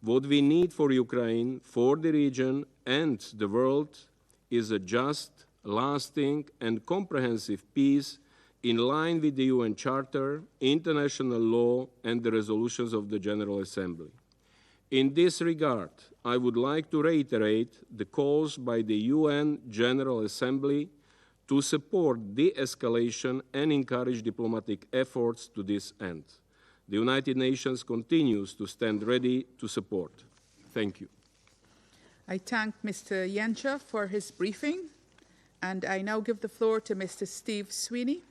What we need for Ukraine, for the region, and the world is a just, lasting, and comprehensive peace in line with the UN Charter, international law, and the resolutions of the General Assembly. In this regard, I would like to reiterate the calls by the UN General Assembly to support de-escalation and encourage diplomatic efforts to this end. The United Nations continues to stand ready to support. Thank you. I thank Mr. Janša for his briefing, and I now give the floor to Mr. Steve Sweeney.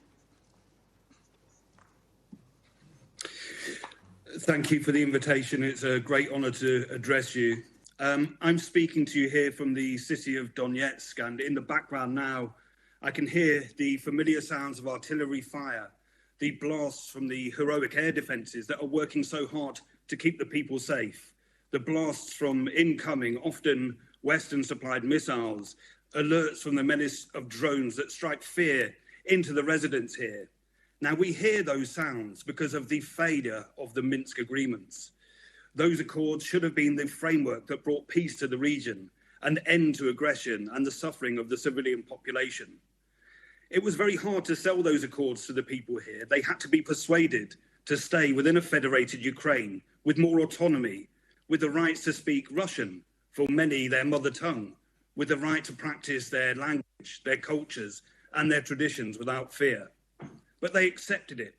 Thank you for the invitation. It's a great honor to address you. I'm speaking to you here from the city of Donetsk, and in the background now, I can hear the familiar sounds of artillery fire, the blasts from the heroic air defenses that are working so hard to keep the people safe, the blasts from incoming, often Western-supplied missiles, alerts from the menace of drones that strike fear into the residents here. Now, we hear those sounds because of the failure of the Minsk agreements. Those accords should have been the framework that brought peace to the region, an end to aggression and the suffering of the civilian population. It was very hard to sell those accords to the people here. They had to be persuaded to stay within a federated Ukraine with more autonomy, with the rights to speak Russian, for many their mother tongue, with the right to practice their language, their cultures, and their traditions without fear. But they accepted it.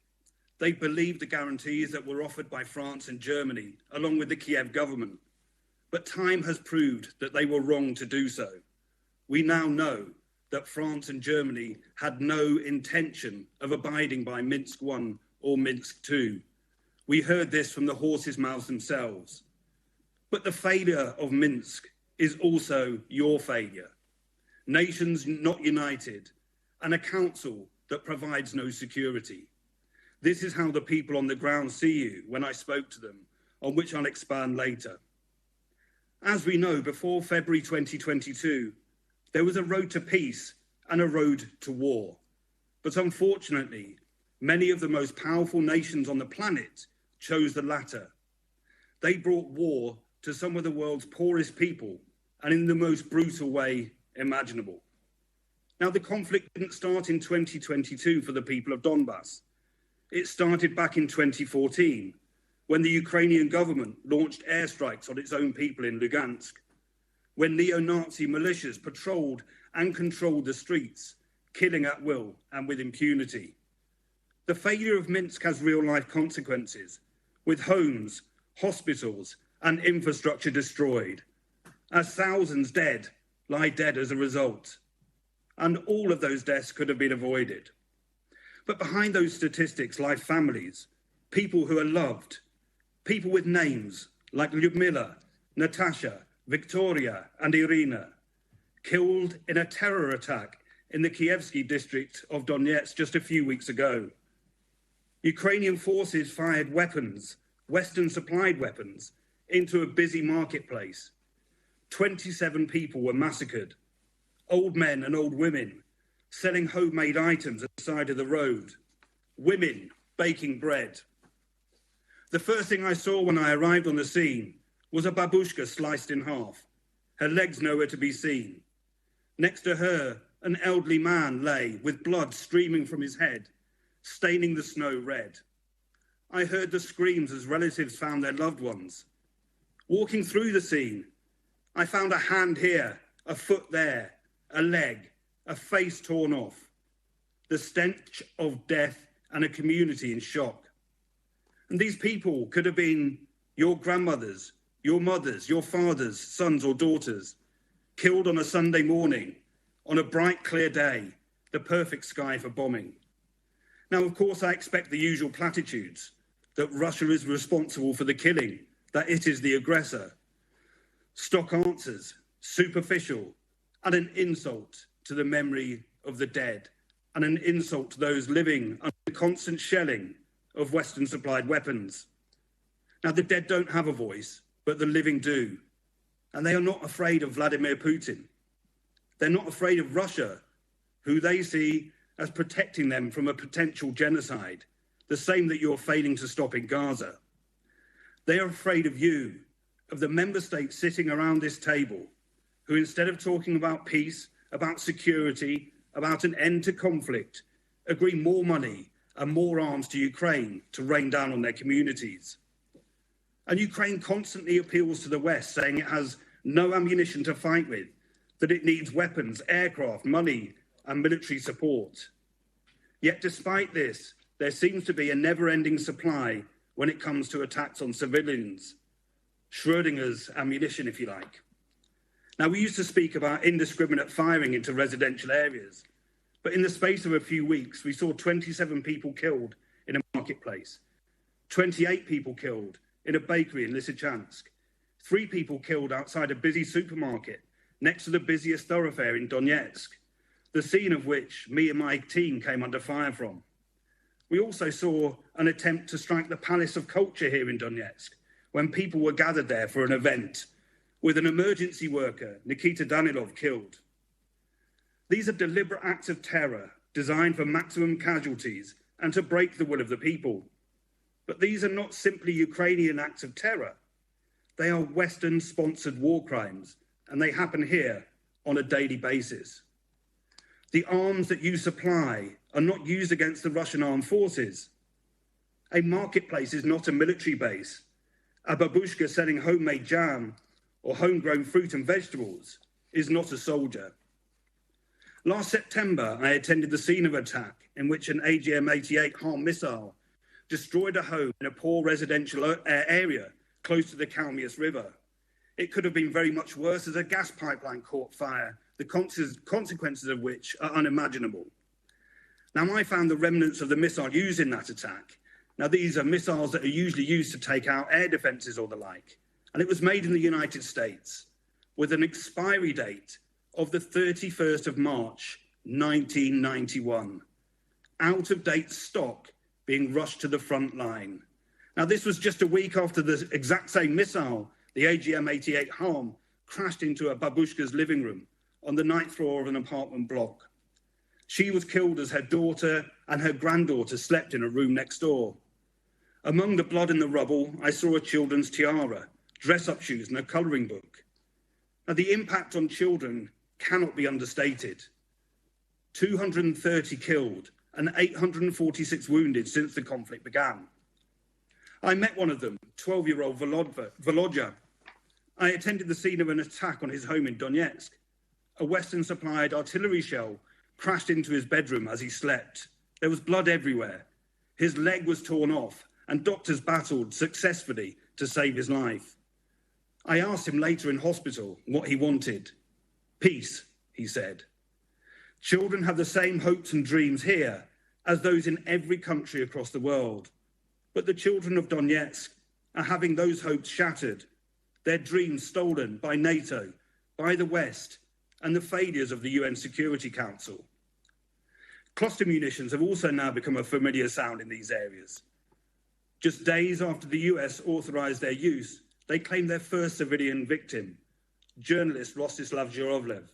They believed the guarantees that were offered by France and Germany, along with the Kiev government. But time has proved that they were wrong to do so. We now know that France and Germany had no intention of abiding by Minsk I or Minsk II. We heard this from the horses' mouths themselves. But the failure of Minsk is also your failure. Nations not united, and a council that provides no security. This is how the people on the ground see you when I spoke to them, on which I'll expand later. As we know, before February 2022, there was a road to peace and a road to war. But unfortunately, many of the most powerful nations on the planet chose the latter. They brought war to some of the world's poorest people, and in the most brutal way imaginable. Now, the conflict didn't start in 2022 for the people of Donbass. It started back in 2014, when the Ukrainian government launched airstrikes on its own people in Lugansk, when neo-Nazi militias patrolled and controlled the streets, killing at will and with impunity. The failure of Minsk has real-life consequences, with homes, hospitals, and infrastructure destroyed, as thousands lie dead as a result. And all of those deaths could have been avoided. But behind those statistics lie families, people who are loved, people with names like Lyudmila, Natasha, Victoria, and Irina, killed in a terror attack in the Kievsky district of Donetsk just a few weeks ago. Ukrainian forces fired weapons, Western-supplied weapons, into a busy marketplace. 27 people were massacred, old men and old women selling homemade items at the side of the road, women baking bread. The first thing I saw when I arrived on the scene was a babushka sliced in half, her legs nowhere to be seen. Next to her, an elderly man lay with blood streaming from his head, staining the snow red. I heard the screams as relatives found their loved ones. Walking through the scene, I found a hand here, a foot there, a leg, a face torn off, the stench of death and a community in shock. And these people could have been your grandmothers, your mothers, your fathers, sons or daughters, killed on a Sunday morning, on a bright, clear day, the perfect sky for bombing. Now, of course, I expect the usual platitudes, that Russia is responsible for the killing, that it is the aggressor. Stock answers, superficial, and an insult to the memory of the dead, and an insult to those living under the constant shelling of Western-supplied weapons. Now, the dead don't have a voice, but the living do. And they are not afraid of Vladimir Putin. They're not afraid of Russia, who they see as protecting them from a potential genocide, the same that you're failing to stop in Gaza. They are afraid of you, of the member states sitting around this table, who instead of talking about peace, about security, about an end to conflict, agree more money and more arms to Ukraine to rain down on their communities. And Ukraine constantly appeals to the West, saying it has no ammunition to fight with, that it needs weapons, aircraft, money, and military support. Yet despite this, there seems to be a never-ending supply when it comes to attacks on civilians. Schrodinger's ammunition, if you like. Now, we used to speak about indiscriminate firing into residential areas, but in the space of a few weeks, we saw 27 people killed in a marketplace, 28 people killed in a bakery in Lysychansk, 3 people killed outside a busy supermarket next to the busiest thoroughfare in Donetsk, the scene of which me and my team came under fire from. We also saw an attempt to strike the Palace of Culture here in Donetsk when people were gathered there for an event, with an emergency worker, Nikita Danilov, killed. These are deliberate acts of terror designed for maximum casualties and to break the will of the people. But these are not simply Ukrainian acts of terror. They are Western-sponsored war crimes, and they happen here on a daily basis. The arms that you supply are not used against the Russian armed forces. A marketplace is not a military base. A babushka selling homemade jam or homegrown fruit and vegetables is not a soldier. Last September, I attended the scene of attack in which an AGM-88 HARM missile destroyed a home in a poor residential area close to the Kalmius River. It could have been very much worse as a gas pipeline caught fire, the consequences of which are unimaginable. Now, I found the remnants of the missile used in that attack. Now, these are missiles that are usually used to take out air defences or the like. And it was made in the United States with an expiry date of the 31st of March, 1991. Out-of-date stock being rushed to the front line. Now, this was just a week after the exact same missile, the AGM-88 HARM, crashed into a babushka's living room on the 9th floor of an apartment block. She was killed as her daughter and her granddaughter slept in a room next door. Among the blood in the rubble, I saw a children's tiara, dress-up shoes and a colouring book. Now, the impact on children cannot be understated. 230 killed and 846 wounded since the conflict began. I met one of them, 12-year-old Volodya. I attended the scene of an attack on his home in Donetsk. A Western-supplied artillery shell crashed into his bedroom as he slept. There was blood everywhere. His leg was torn off, and doctors battled successfully to save his life. I asked him later in hospital what he wanted. Peace, he said. Children have the same hopes and dreams here as those in every country across the world. But the children of Donetsk are having those hopes shattered, their dreams stolen by NATO, by the West, and the failures of the UN Security Council. Cluster munitions have also now become a familiar sound in these areas. Just days after the US authorized their use, they claimed their first civilian victim, journalist Rostislav Zhuravlev.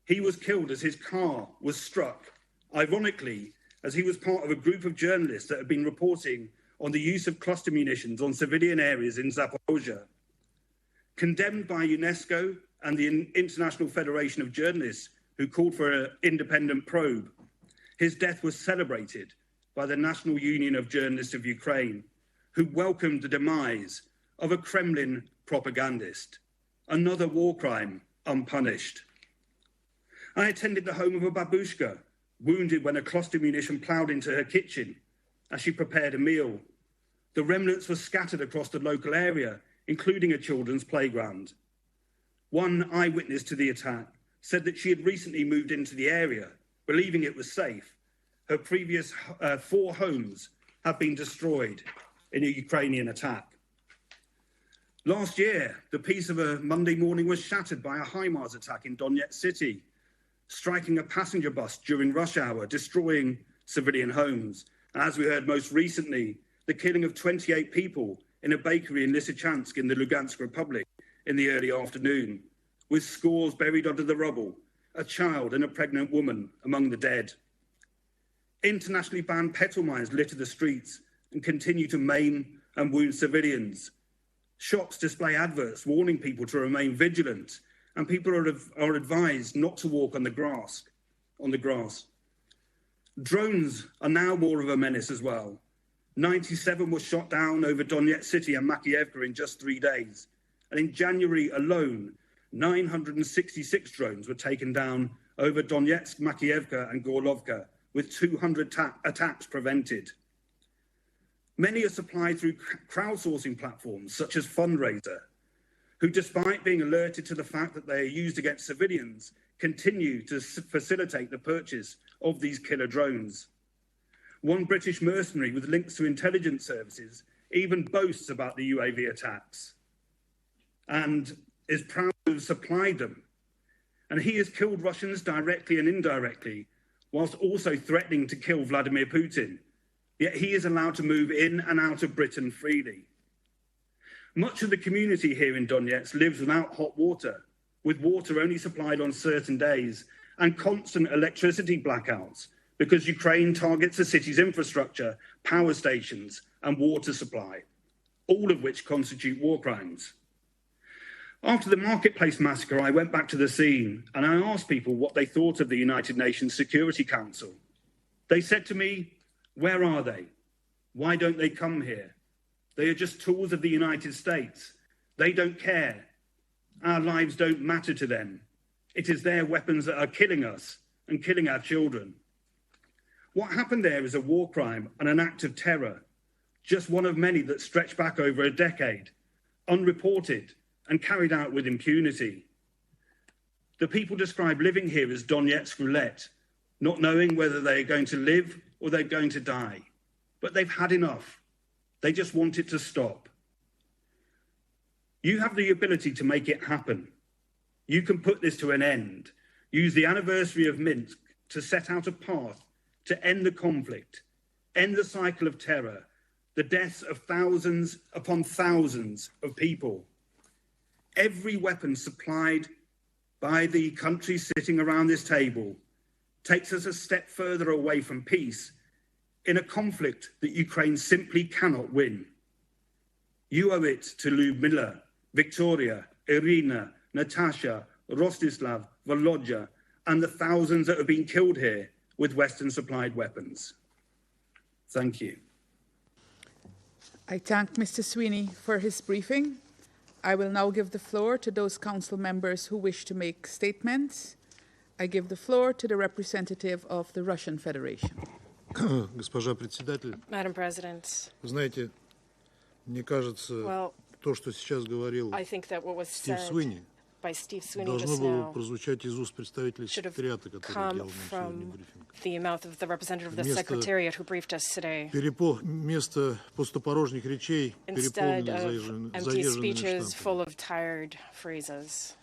He was killed as his car was struck, ironically, as he was part of a group of journalists that had been reporting on the use of cluster munitions on civilian areas in Zaporozhye. Condemned by UNESCO and the International Federation of Journalists, who called for an independent probe, his death was celebrated by the National Union of Journalists of Ukraine, who welcomed the demise of a Kremlin propagandist, another war crime unpunished. I attended the home of a babushka, wounded when a cluster munition ploughed into her kitchen as she prepared a meal. The remnants were scattered across the local area, including a children's playground. One eyewitness to the attack said that she had recently moved into the area, believing it was safe. Her previous 4 homes have been destroyed in a Ukrainian attack. Last year, the peace of a Monday morning was shattered by a HIMARS attack in Donetsk city, striking a passenger bus during rush hour, destroying civilian homes. And as we heard most recently, the killing of 28 people in a bakery in Lysychansk in the Lugansk Republic in the early afternoon, with scores buried under the rubble, a child and a pregnant woman among the dead. Internationally banned petrol mines litter the streets and continue to maim and wound civilians. Shops display adverts warning people to remain vigilant, and people are advised not to walk on the grass. Drones are now more of a menace as well. 97 were shot down over Donetsk city and Makiivka in just 3 days. And in January alone, 966 drones were taken down over Donetsk, Makiivka and Gorlovka, with 200 attacks prevented. Many are supplied through crowdsourcing platforms such as Fundraiser, who, despite being alerted to the fact that they are used against civilians, continue to facilitate the purchase of these killer drones. One British mercenary with links to intelligence services even boasts about the UAV attacks and is proud to have supplied them. And he has killed Russians directly and indirectly, whilst also threatening to kill Vladimir Putin. Yet he is allowed to move in and out of Britain freely. Much of the community here in Donetsk lives without hot water, with water only supplied on certain days, and constant electricity blackouts, because Ukraine targets the city's infrastructure, power stations, and water supply, all of which constitute war crimes. After the Marketplace massacre, I went back to the scene and I asked people what they thought of the United Nations Security Council. They said to me, "Where are they? Why don't they come here? They are just tools of the United States. They don't care. Our lives don't matter to them. It is their weapons that are killing us and killing our children." What happened there is a war crime and an act of terror, just one of many that stretch back over a decade, unreported and carried out with impunity. The people describe living here as Donetsk roulette, not knowing whether they are going to live or they're going to die. But they've had enough. They just want it to stop. You have the ability to make it happen. You can put this to an end. Use the anniversary of Minsk to set out a path to end the conflict, end the cycle of terror, the deaths of thousands upon thousands of people. Every weapon supplied by the countries sitting around this table takes us a step further away from peace in a conflict that Ukraine simply cannot win. You owe it to Lyudmila, Victoria, Irina, Natasha, Rostislav, Volodya, and the thousands that have been killed here with Western-supplied weapons. Thank you. I thank Mr. Sweeney for his briefing. I will now give the floor to those council members who wish to make statements. I give the floor to the representative of the Russian Federation. Госпожа председатель, Madam President, вы знаете, мне кажется, то, что сейчас говорил I think that what was Стив said Суини, by Steve Sweeney должно just было now прозвучать из уст представителя should have секретариата, который come делал нам сегодня from брифинг. the mouth of the representative of the Вместо- Secretariat who briefed us today. Вместо пустопорожних речей, Instead переполненных of empty заезженными speeches full штампами. of tired phrases.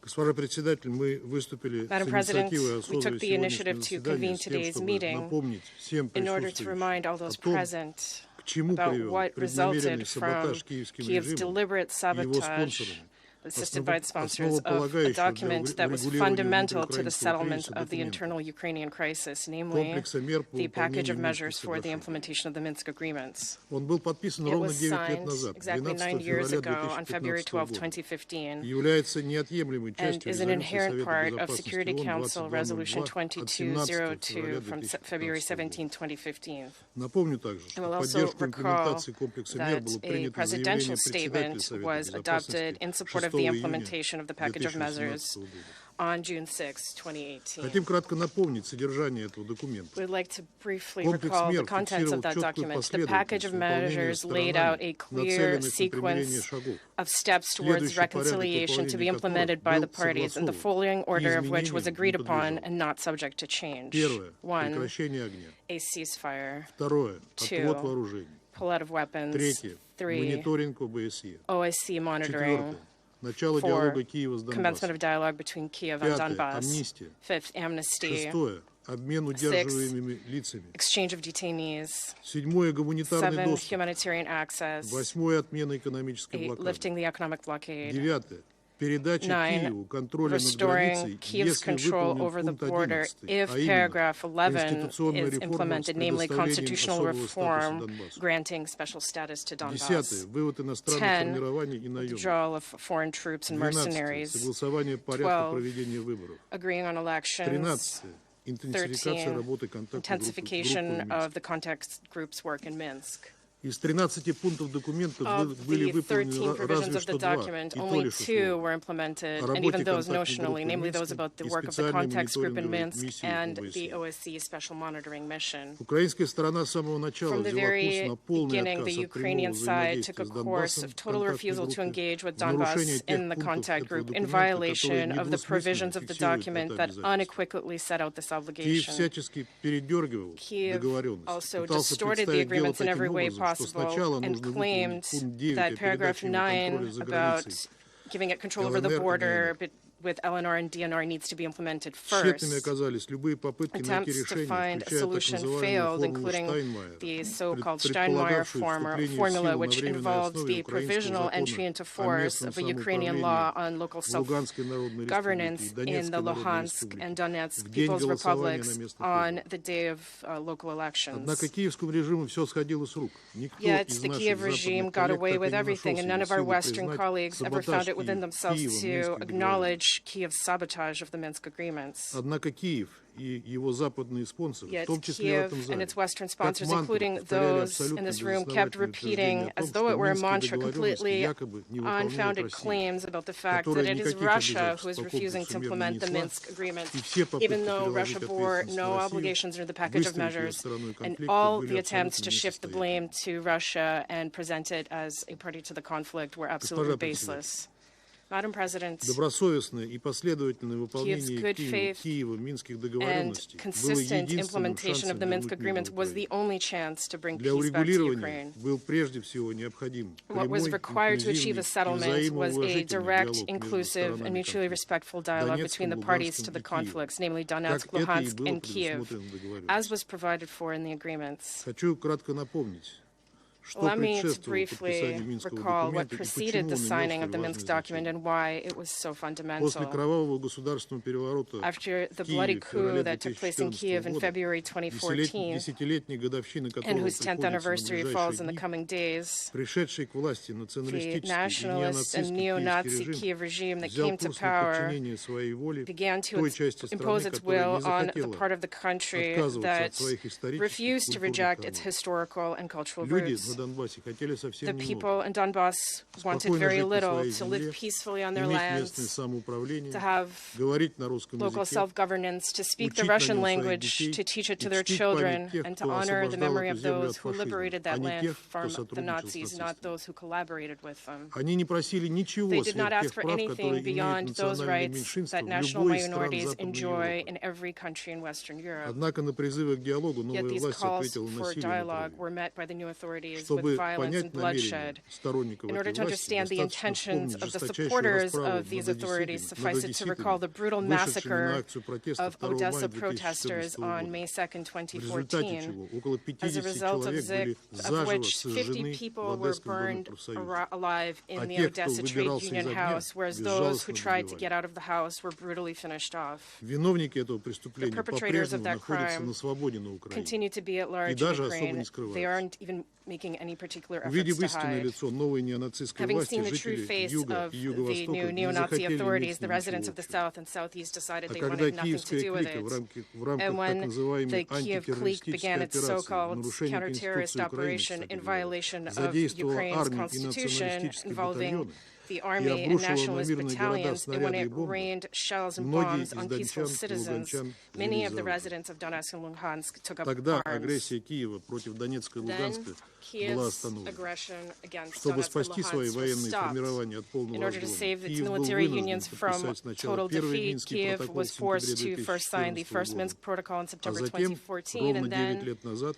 Госпожа председатель, мы выступили с Madam President, инициативой we созвать took the сегодняшнее initiative to convene заседание с тем, today's чтобы meeting напомнить всем in order to remind all присутствующим those о том, present к чему about привел what преднамеренный resulted from саботаж киевским Kiev's режимом deliberate и его sabotage спонсорами, assisted by its sponsors of a основополагающего для document that was урегулирования fundamental to the внутриукраинского settlement кризиса of the документа, internal Ukrainian crisis, namely комплекса мер по the package of выполнению measures Минских for the соглашений. implementation of the Minsk agreements. Он был подписан It ровно was 9 лет signed назад, exactly 12 9 years февраля ago on February 2015 12, года, 2015, и является неотъемлемой and частью is an резолюции inherent Совета part of Безопасности Security ООН Council Resolution 2202 от 17 2202 февраля from February 2015 года. 17, 2015. Напомню также, I что will в also поддержку recall имплементации комплекса мер that было a принято presidential заявление председателя statement Совета was adopted in support of Безопасности 6 the июня implementation of the package of measures 2018 года. on June 6, 2018. Хотим кратко напомнить содержание этого документа. We'd like to briefly Комплекс recall мер the contents фиксировал of that четкую document. The package of последовательность выполнения measures laid out a сторонами clear нацеленных на примирение sequence шагов. of steps towards Следующий порядок reconciliation to be выполнения implemented которых by the был parties in the согласован following и order of which was изменениям agreed не upon подлежал. and not subject to change. Первое – 1. прекращение огня. A ceasefire. Второе – 2. отвод вооружений. Pull out of weapons. Третье – 3. мониторинг ОБСЕ. OSC monitoring. Четвертое – начало 4. диалога Киева с Commencement of Донбассом. dialogue between Kiev and Пятое – Donbass. амнистия. 5th, amnesty. Шестое – обмен удерживаемыми лицами. Exchange of detainees. Седьмое – гуманитарный 7. доступ. Humanitarian access. Восьмое – отмена экономической 8. блокады. Lifting the economic blockade. Девятое передача 9, Киеву контроля над restoring границей, Kiev's если control выполнен over the пункт border 11, if а именно paragraph 11 конституционная is реформа с implemented, namely предоставлением constitutional особого статуса reform Донбассу. granting special status to 10. Donbass. Вывод иностранных 10, формирований и наемников. withdrawal of foreign troops and 12. mercenaries. Согласование порядка 12, проведения выборов. agreeing on elections. 13. Интенсификация 13, работы контактной intensification группы of the contact group's work in Minsk. Из 13 пунктов документов Of были the 13 выполнены provisions разве of the что 2, document, и то only лишь 2 условно. were implemented, О and работе even those контактной notionally, группы namely в those Минске about the и work of the специальной contacts group in мониторинговой Minsk миссии and ОБСЕ. the OSCE Special Monitoring Mission. Украинская сторона с самого начала From the взяла курс very на полный beginning, the отказ от прямого Ukrainian side took взаимодействия a с course Донбассом of в total контактной refusal to группе, engage with в нарушение Donbass тех in the пунктов contact этого group in документа, которые violation of the недвусмысленно provisions of the фиксируют document это that обязательство. unequivocally set out this Киев obligation. всячески передергивал Kyiv договоренность, also пытался distorted the представить дело agreements in every таким way образом, что сначала possible and нужно выполнить claimed пункт 9 that о paragraph передаче его контроля 9 за about границей giving it control over the ЛНР и border ДНР. with LNR and DNR needs to be implemented Тщетными first. оказались любые попытки найти Attempts to решение, find a включая так solution называемую failed, формулу including Штайнмайера, the so-called Steinmeier предполагавшую вступление в formula, силу на which временной involved основе the украинского provisional закона entry into о force местном of a Ukrainian law самоуправлении on local в Луганской Народной Республике self-governance и in Донецкой the Народной Luhansk and Республике Donetsk в день People's голосования Republics на местных on выборах. the day of local elections. Однако киевскому режиму все сходило с рук. Никто Yet из the наших Kiev regime западных got коллег away так и with не everything, нашел and none себе of our силы Western признать colleagues ever саботаж found it within Киевом themselves to Минских договоренностей. acknowledge Kiev's sabotage of the Minsk agreements. Однако Киев и его западные спонсоры, в Yet том числе в этом Kiev and зале, its Western как sponsors, мантру including повторяли those in абсолютно this room, безосновательные kept утверждения repeating, о as том, though it что were a Минские mantra, договоренности completely якобы не выполняет unfounded Россия, claims about the fact that которая it is никаких Russia who обязательств is по refusing to комплексу мер не implement the несла, Minsk agreement, и все попытки even though Russia переложить bore ответственность no на Россию, obligations under the package of выставить ее measures, стороной and конфликта, all были the attempts абсолютно to shift the несостоятельны. blame to Russia and present it as a party to the conflict were absolutely baseless. Madam President, Добросовестное и последовательное Kiev's выполнение good faith Киевом Минских and договоренностей было consistent единственным implementation of шансом the Minsk вернуть мир agreements на was the Украину. only chance to bring Для peace back to урегулирования Ukraine. был прежде всего необходим What was прямой, required to achieve инклюзивный a и settlement was a взаимоуважительный direct, диалог между inclusive, and сторонами mutually конфликта, respectful dialogue between the Донецком, parties to Луганском the и Киевом, conflicts, namely как Donetsk, это и Luhansk, было and Kiev, предусмотрено в договоренности. as was provided for in the agreements. Хочу кратко напомнить, что Allow me to предшествовало briefly подписанию Минского recall what документа и preceded почему the он signing имел of the столь Minsk важное document значение. and why it was so После fundamental. кровавого государственного переворота After the в bloody Киеве в coup феврале that took place in 2014 Kiev in года, February 2014, десятилетней годовщины and которого whose 10th приходится на anniversary falls in ближайшие the дни, coming days, пришедший к власти the националистический и nationalist and неонацистский neo-Nazi киевский Kiev regime that взял came to курс на power подчинение своей воле began to той части impose страны, its которая will не on the захотела part of the country отказываться that от своих исторических refused и to культурных reject its корней. historical and cultural Люди roots. на Донбассе хотели The совсем немного. people in Donbass wanted Спокойно very жить на little, своей to live земле, peacefully on their иметь местное lands, самоуправление, to have говорить на русском local языке, self-governance, to speak the учить на Russian нем своих language, детей to teach it и to their чтить children, память тех, and to кто honor the освобождал memory эту of землю those от who фашизма, liberated а that не land тех, кто from the сотрудничал с Nazis, not нацистами. those who collaborated with them. Они не просили ничего They did not сверх ask тех for прав, anything которые имеют beyond those национальные rights меньшинства that в national любой из стран minorities Западной enjoy Европы. in every country in Western Europe. Однако на призывы к диалогу Yet новая these власть calls ответила for насилием и dialogue кровью. were met by the new authorities with Чтобы violence and понять намерения bloodshed. сторонников In order этой to власти, understand the достаточно intentions вспомнить of the жесточайшую supporters расправу of these над authorities, suffice it to одесситами, recall the brutal вышедшими на massacre акцию протеста of 2 мая Odessa protesters 2014 on года, May 2nd, в результате 2014, чего около as a 50 result of человек были of заживо which 50 сожжены в people were Одесском доме burned профсоюза. alive in А the тех, кто Odessa Trade выбирался из Union огня, house, whereas those who безжалостно tried to добивали. get out of the house were brutally finished off. Виновники этого преступления The perpetrators of по-прежнему that находятся crime на свободе на Украине. Continue to be at large in даже особо Ukraine. не They скрываются. aren't even making any particular Увидев efforts to истинное hide. лицо новой неонацистской Having власти, seen the true жители face Юга of и the Юго-Востока new не neo-Nazi захотели иметь authorities, с the ним residents ничего of the общего. South and Southeast decided А they когда wanted nothing to киевская do with клика it. в And рамках так when называемой the Kiev clique began антитеррористической its операции в so-called нарушении counter-terrorist Конституции Украины, operation кстати in говоря, violation of задействовала Ukraine's армию и constitution националистические involving батальоны the и army and обрушила на nationalist мирные города battalions, and when снаряды и it бомбы, rained shells and многие bombs из on peaceful дончан и citizens, луганчан many взялись of за the оружие. residents of Donetsk and Luhansk took up Тогда arms. агрессия Киева против Донецка и Луганска Then была Kiev's остановлена. aggression against Чтобы Donetsk and спасти свои Luhansk was военные stopped. формирования от полного In order to разгрома, save its Киев был military вынужден unions from подписать сначала total первый defeat, Минский Kiev протокол was в forced сентябре to first sign the 2014 first года, Minsk protocol in а September затем, 2014, ровно and 9 then лет назад,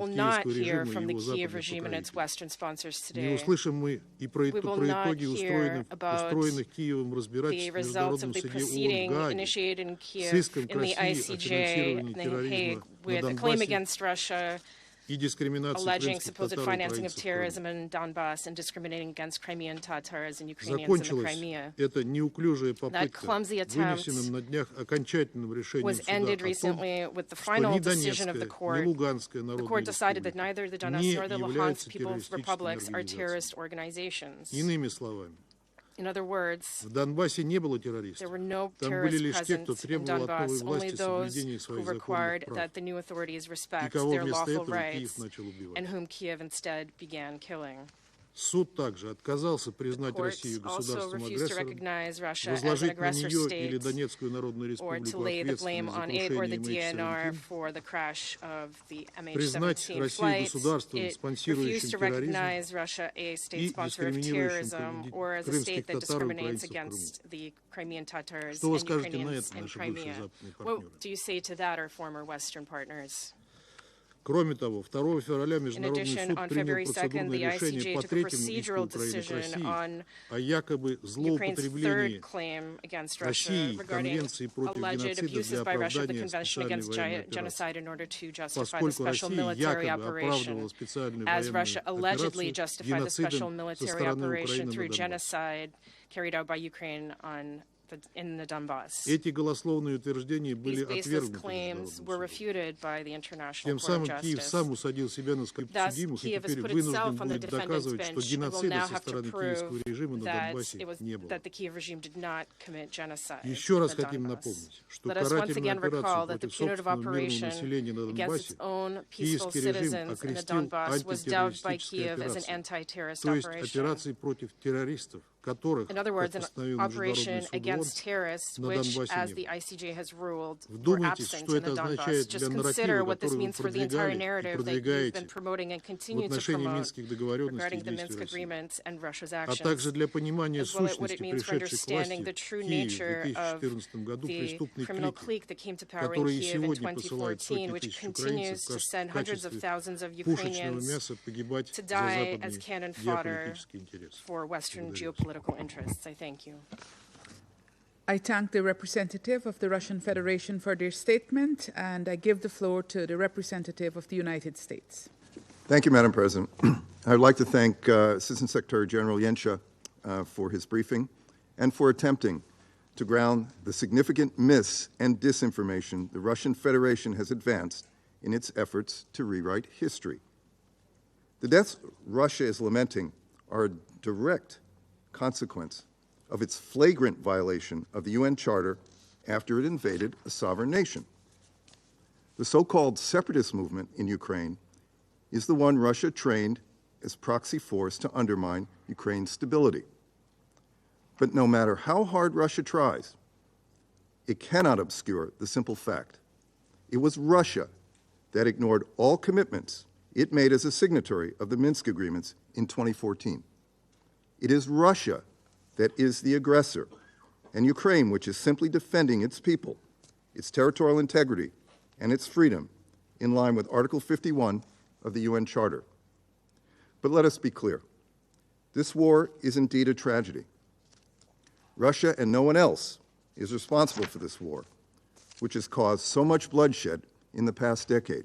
will от not киевского hear режима from и the его Kiev западных regime and its покровителей. Western sponsors Не today. услышим мы и про We will not итоги hear about устроенных Киевом the разбирательств в results of Международном the суде ООН в proceeding Гааге initiated in с Kiev иском к in the России о ICJ финансировании in The Hague терроризма на with a claim Донбассе against Russia alleging supposed financing of terrorism in Donbass and discriminating against Crimean Tatars and Ukrainians in the Crimea. That clumsy attempt was ended recently with the final decision of the court. The court decided that neither the Donetsk nor the Luhansk People's Republics are terrorist organizations. In other words, there were no terrorists present in Donbass, only those who required that the new authorities respect their lawful rights and whom Kiev instead began killing. The court also refused to recognize Russia as an aggressor state or to lay the blame on it or the DNR for the crash of the MH17 flight. It refused to recognize Russia a state sponsor of terrorism or as a state that discriminates against the Crimean Tatars and Ukrainians in Crimea. What do you say to that, our former Western partners? Кроме того, 2 февраля Международный суд принял процедурное решение по третьему иску Украины по России о якобы злоупотреблении России Конвенции против геноцида для оправдания специальной военной операции, поскольку Россия якобы оправдывала специальную военную операцию геноцидом со стороны Украины на Донбассе. In the Donbass. Эти голословные утверждения были отвергнуты claims were refuted by the International Тем самым Киев сам усадил себя на скамью подсудимых и теперь вынужден будет доказывать, что геноцида со стороны киевского режима на Донбассе не было. Еще раз хотим напомнить, что карательную операцию против собственного мирного населения на Донбассе киевский режим окрестил антитеррористической операцией, то есть операцией против террористов, которых, in other words, an operation against terrorists, which, as the ICJ has ruled, were absent in the Donbass. Just consider what this means for the entire narrative that you've been promoting and continue to promote regarding the Minsk agreements and Russia's actions, as well as what it means for understanding the true nature of the criminal clique that came to power in Kiev in 2014, which continues to send hundreds of thousands of Ukrainians to die as cannon fodder for Western geopolitical interests. I thank you. I thank the representative of the Russian Federation for their statement, and I give the floor to the representative of the United States. Thank you, Madam President. I would like to thank Assistant Secretary General Yensha for his briefing and for attempting to ground the significant myths and disinformation the Russian Federation has advanced in its efforts to rewrite history. The deaths Russia is lamenting are a direct consequence of its flagrant violation of the UN Charter after it invaded a sovereign nation. The so-called separatist movement in Ukraine is the one Russia trained as proxy force to undermine Ukraine's stability. But no matter how hard Russia tries, it cannot obscure the simple fact. It was Russia that ignored all commitments it made as a signatory of the Minsk agreements in 2014. It is Russia that is the aggressor, and Ukraine, which is simply defending its people, its territorial integrity, and its freedom in line with Article 51 of the UN Charter. But let us be clear. This war is indeed a tragedy. Russia and no one else is responsible for this war, which has caused so much bloodshed in the past decade.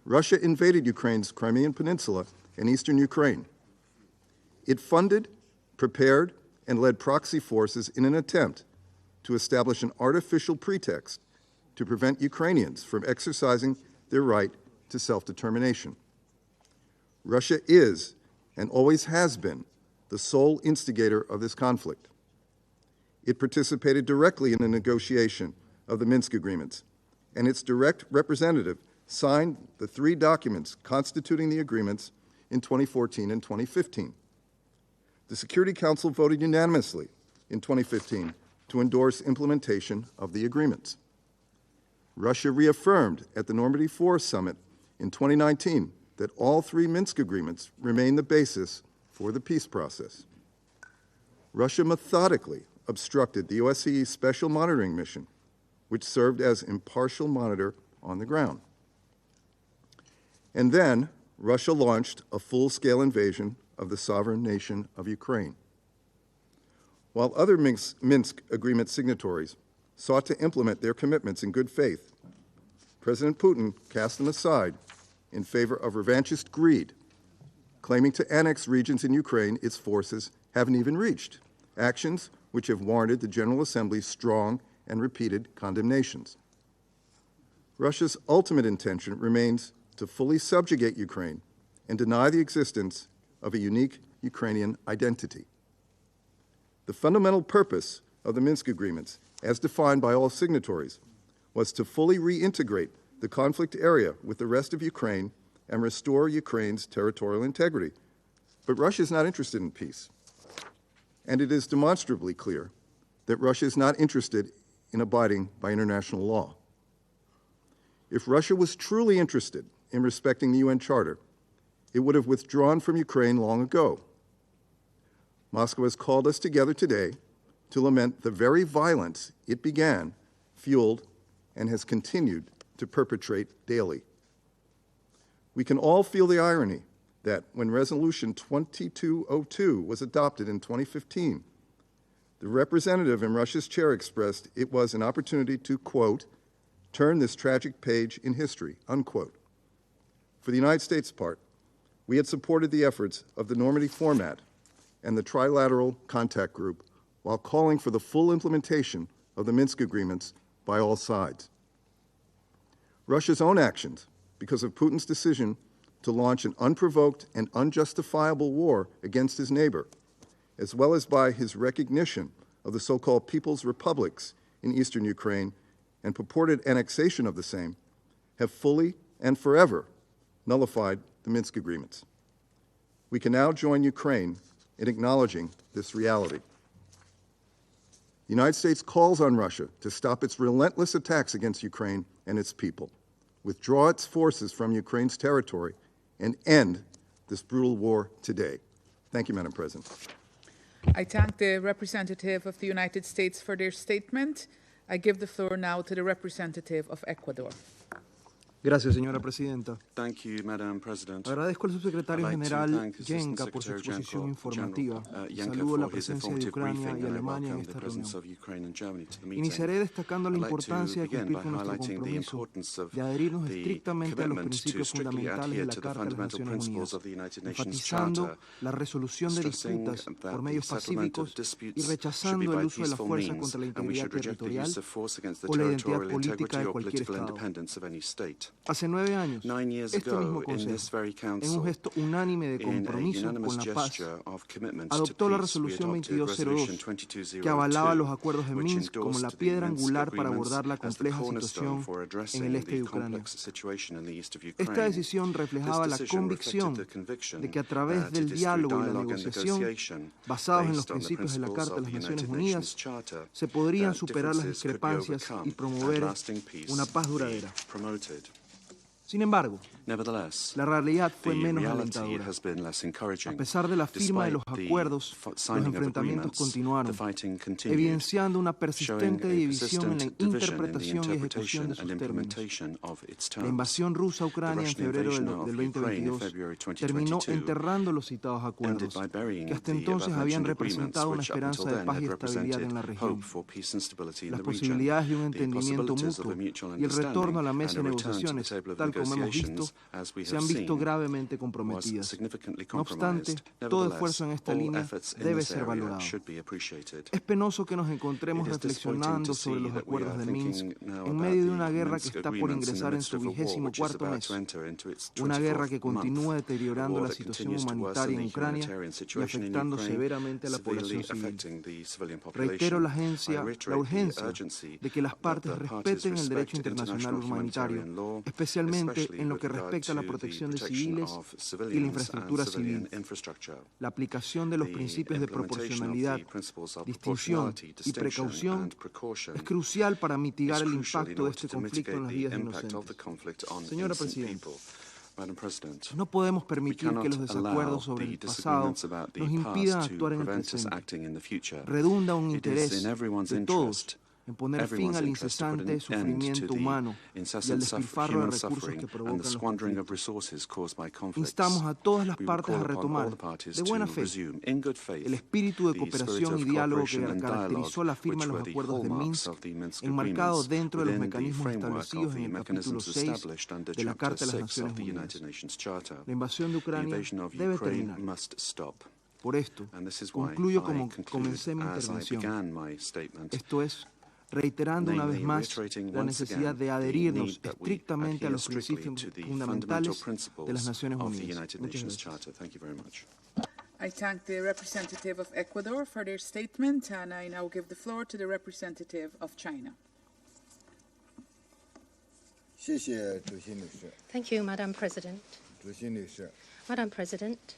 Russia invaded Ukraine's Crimean Peninsula and eastern Ukraine. It funded, prepared, and led proxy forces in an attempt to establish an artificial pretext to prevent Ukrainians from exercising their right to self-determination. Russia is, and always has been, the sole instigator of this conflict. It participated directly in the negotiation of the Minsk agreements, and its direct representative signed the 3 documents constituting the agreements in 2014 and 2015. The Security Council voted unanimously in 2015 to endorse implementation of the agreements. Russia reaffirmed at the Normandy 4 summit in 2019 that all 3 Minsk agreements remain the basis for the peace process. Russia methodically obstructed the OSCE Special Monitoring Mission, which served as impartial monitor on the ground. And then Russia launched a full-scale invasion of the sovereign nation of Ukraine. While other Minsk agreement signatories sought to implement their commitments in good faith, President Putin cast them aside in favor of revanchist greed, claiming to annex regions in Ukraine its forces haven't even reached, actions which have warranted the General Assembly's strong and repeated condemnations. Russia's ultimate intention remains to fully subjugate Ukraine and deny the existence of a unique Ukrainian identity. The fundamental purpose of the Minsk agreements, as defined by all signatories, was to fully reintegrate the conflict area with the rest of Ukraine and restore Ukraine's territorial integrity. But Russia is not interested in peace. And it is demonstrably clear that Russia is not interested in abiding by international law. If Russia was truly interested in respecting the UN Charter, it would have withdrawn from Ukraine long ago. Moscow has called us together today to lament the very violence it began, fueled, and has continued to perpetrate daily. We can all feel the irony that when Resolution 2202 was adopted in 2015, the representative in Russia's chair expressed it was an opportunity to, quote, turn this tragic page in history, unquote. For the United States' part, we had supported the efforts of the Normandy format and the Trilateral Contact Group while calling for the full implementation of the Minsk agreements by all sides. Russia's own actions, because of Putin's decision to launch an unprovoked and unjustifiable war against his neighbor, as well as by his recognition of the so-called People's Republics in eastern Ukraine and purported annexation of the same, have fully and forever nullified the Minsk agreements. We can now join Ukraine in acknowledging this reality. The United States calls on Russia to stop its relentless attacks against Ukraine and its people, withdraw its forces from Ukraine's territory, and end this brutal war today. Thank you, Madam President. I thank the representative of the United States for their statement. I give the floor now to the representative of Ecuador. Gracias, señora presidenta. Thank you, Madam President. Agradezco al subsecretario general Yenka por su exposición informativa. Saludo la presencia de Ucrania y Alemania en esta reunión. Iniciaré destacando la importancia de cumplir con nuestro compromiso de adherirnos estrictamente a los principios fundamentales de la Carta de las Naciones Unidas, enfatizando la resolución de disputas por medios pacíficos y rechazando el uso de la fuerza contra la integridad territorial o la identidad política de cualquier Estado. Hace 9 años, este mismo Consejo, en un gesto unánime de compromiso con la paz, adoptó la Resolución 2202, que avalaba los acuerdos de Minsk como la piedra angular para abordar la compleja situación en el este de Ucrania. Esta decisión reflejaba la convicción de que a través del diálogo y la negociación, basados en los principios de la Carta de las Naciones Unidas, se podrían superar las discrepancias y promover una paz duradera. Sin embargo, la realidad fue menos alentadora. A pesar de la firma de los acuerdos, los enfrentamientos continuaron, evidenciando una persistente división en la interpretación y ejecución de sus términos. La invasión rusa a Ucrania en febrero del 2022 terminó enterrando los citados acuerdos, que hasta entonces habían representado una esperanza de paz y estabilidad en la región. Las posibilidades de un entendimiento mutuo y el retorno a la mesa de negociaciones, tal como hemos visto, se han visto gravemente comprometidas. No obstante, todo esfuerzo en esta línea debe ser valorado. Es penoso que nos encontremos reflexionando sobre los acuerdos de Minsk en medio de una guerra que está por ingresar en su 24º mes, una guerra que continúa deteriorando la situación humanitaria en Ucrania y afectando severamente a la población civil. Reitero la urgencia de que las partes respeten el derecho internacional humanitario, especialmente en lo que respecta a la protección de civiles y la infraestructura civil. La aplicación de los principios de proporcionalidad, distinción y precaución es crucial para mitigar el impacto de este conflicto en las vidas de inocentes. Señora Presidenta, no podemos permitir que los desacuerdos sobre el pasado nos impidan actuar en el presente. Redunda un interés de todos en poner fin al incesante sufrimiento humano y al despilfarro de recursos que provocan los conflictos. Instamos a todas las partes a retomar, de buena fe, el espíritu de cooperación y diálogo que caracterizó la firma de los acuerdos de Minsk, enmarcado dentro de los mecanismos establecidos en el capítulo 6 de la Carta de las Naciones Unidas. La invasión de Ucrania debe terminar. Por esto, concluyo como comencé mi intervención, esto es, reiterando una vez más la necesidad de adherirnos estrictamente a los principios fundamentales de las Naciones Unidas. Muchas gracias. I thank the representative of Ecuador for their statement, and I now give the floor to the representative of China. Thank you, Madam President. Madam President,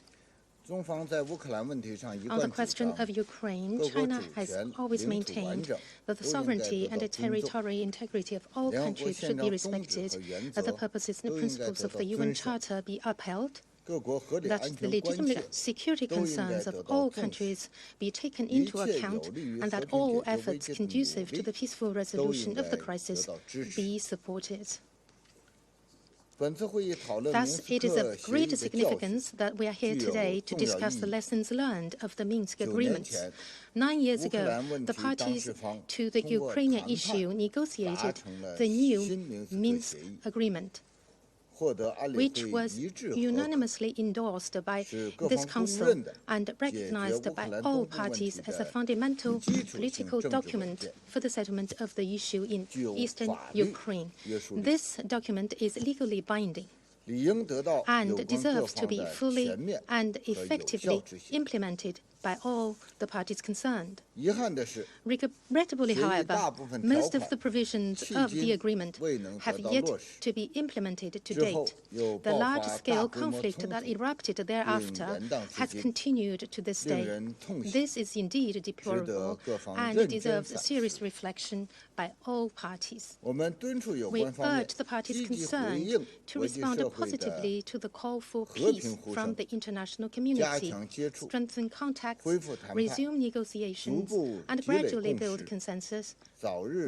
on the question of Ukraine, China has always maintained that the sovereignty and the territorial integrity of all countries should be respected, that the purposes and principles of the UN Charter be upheld, that the legitimate security concerns of all countries be taken into account, and that all efforts conducive to the peaceful resolution of the crisis be supported. Thus, it is of great significance that we are here today to discuss the lessons learned of the Minsk agreements. 9 years ago, the parties to the Ukrainian issue negotiated the new Minsk agreement, which was unanimously endorsed by this Council and recognized by all parties as a fundamental political document for the settlement of the issue in eastern Ukraine. This document is legally binding and deserves to be fully and effectively implemented by all the parties concerned. Regrettably, however, most of the provisions of the agreement have yet to be implemented to date. The large-scale conflict that erupted thereafter has continued to this day. This is indeed deplorable and deserves serious reflection by all parties. We urge the parties concerned to respond positively to the call for peace from the international community, strengthen contacts, resume negotiations, and gradually build consensus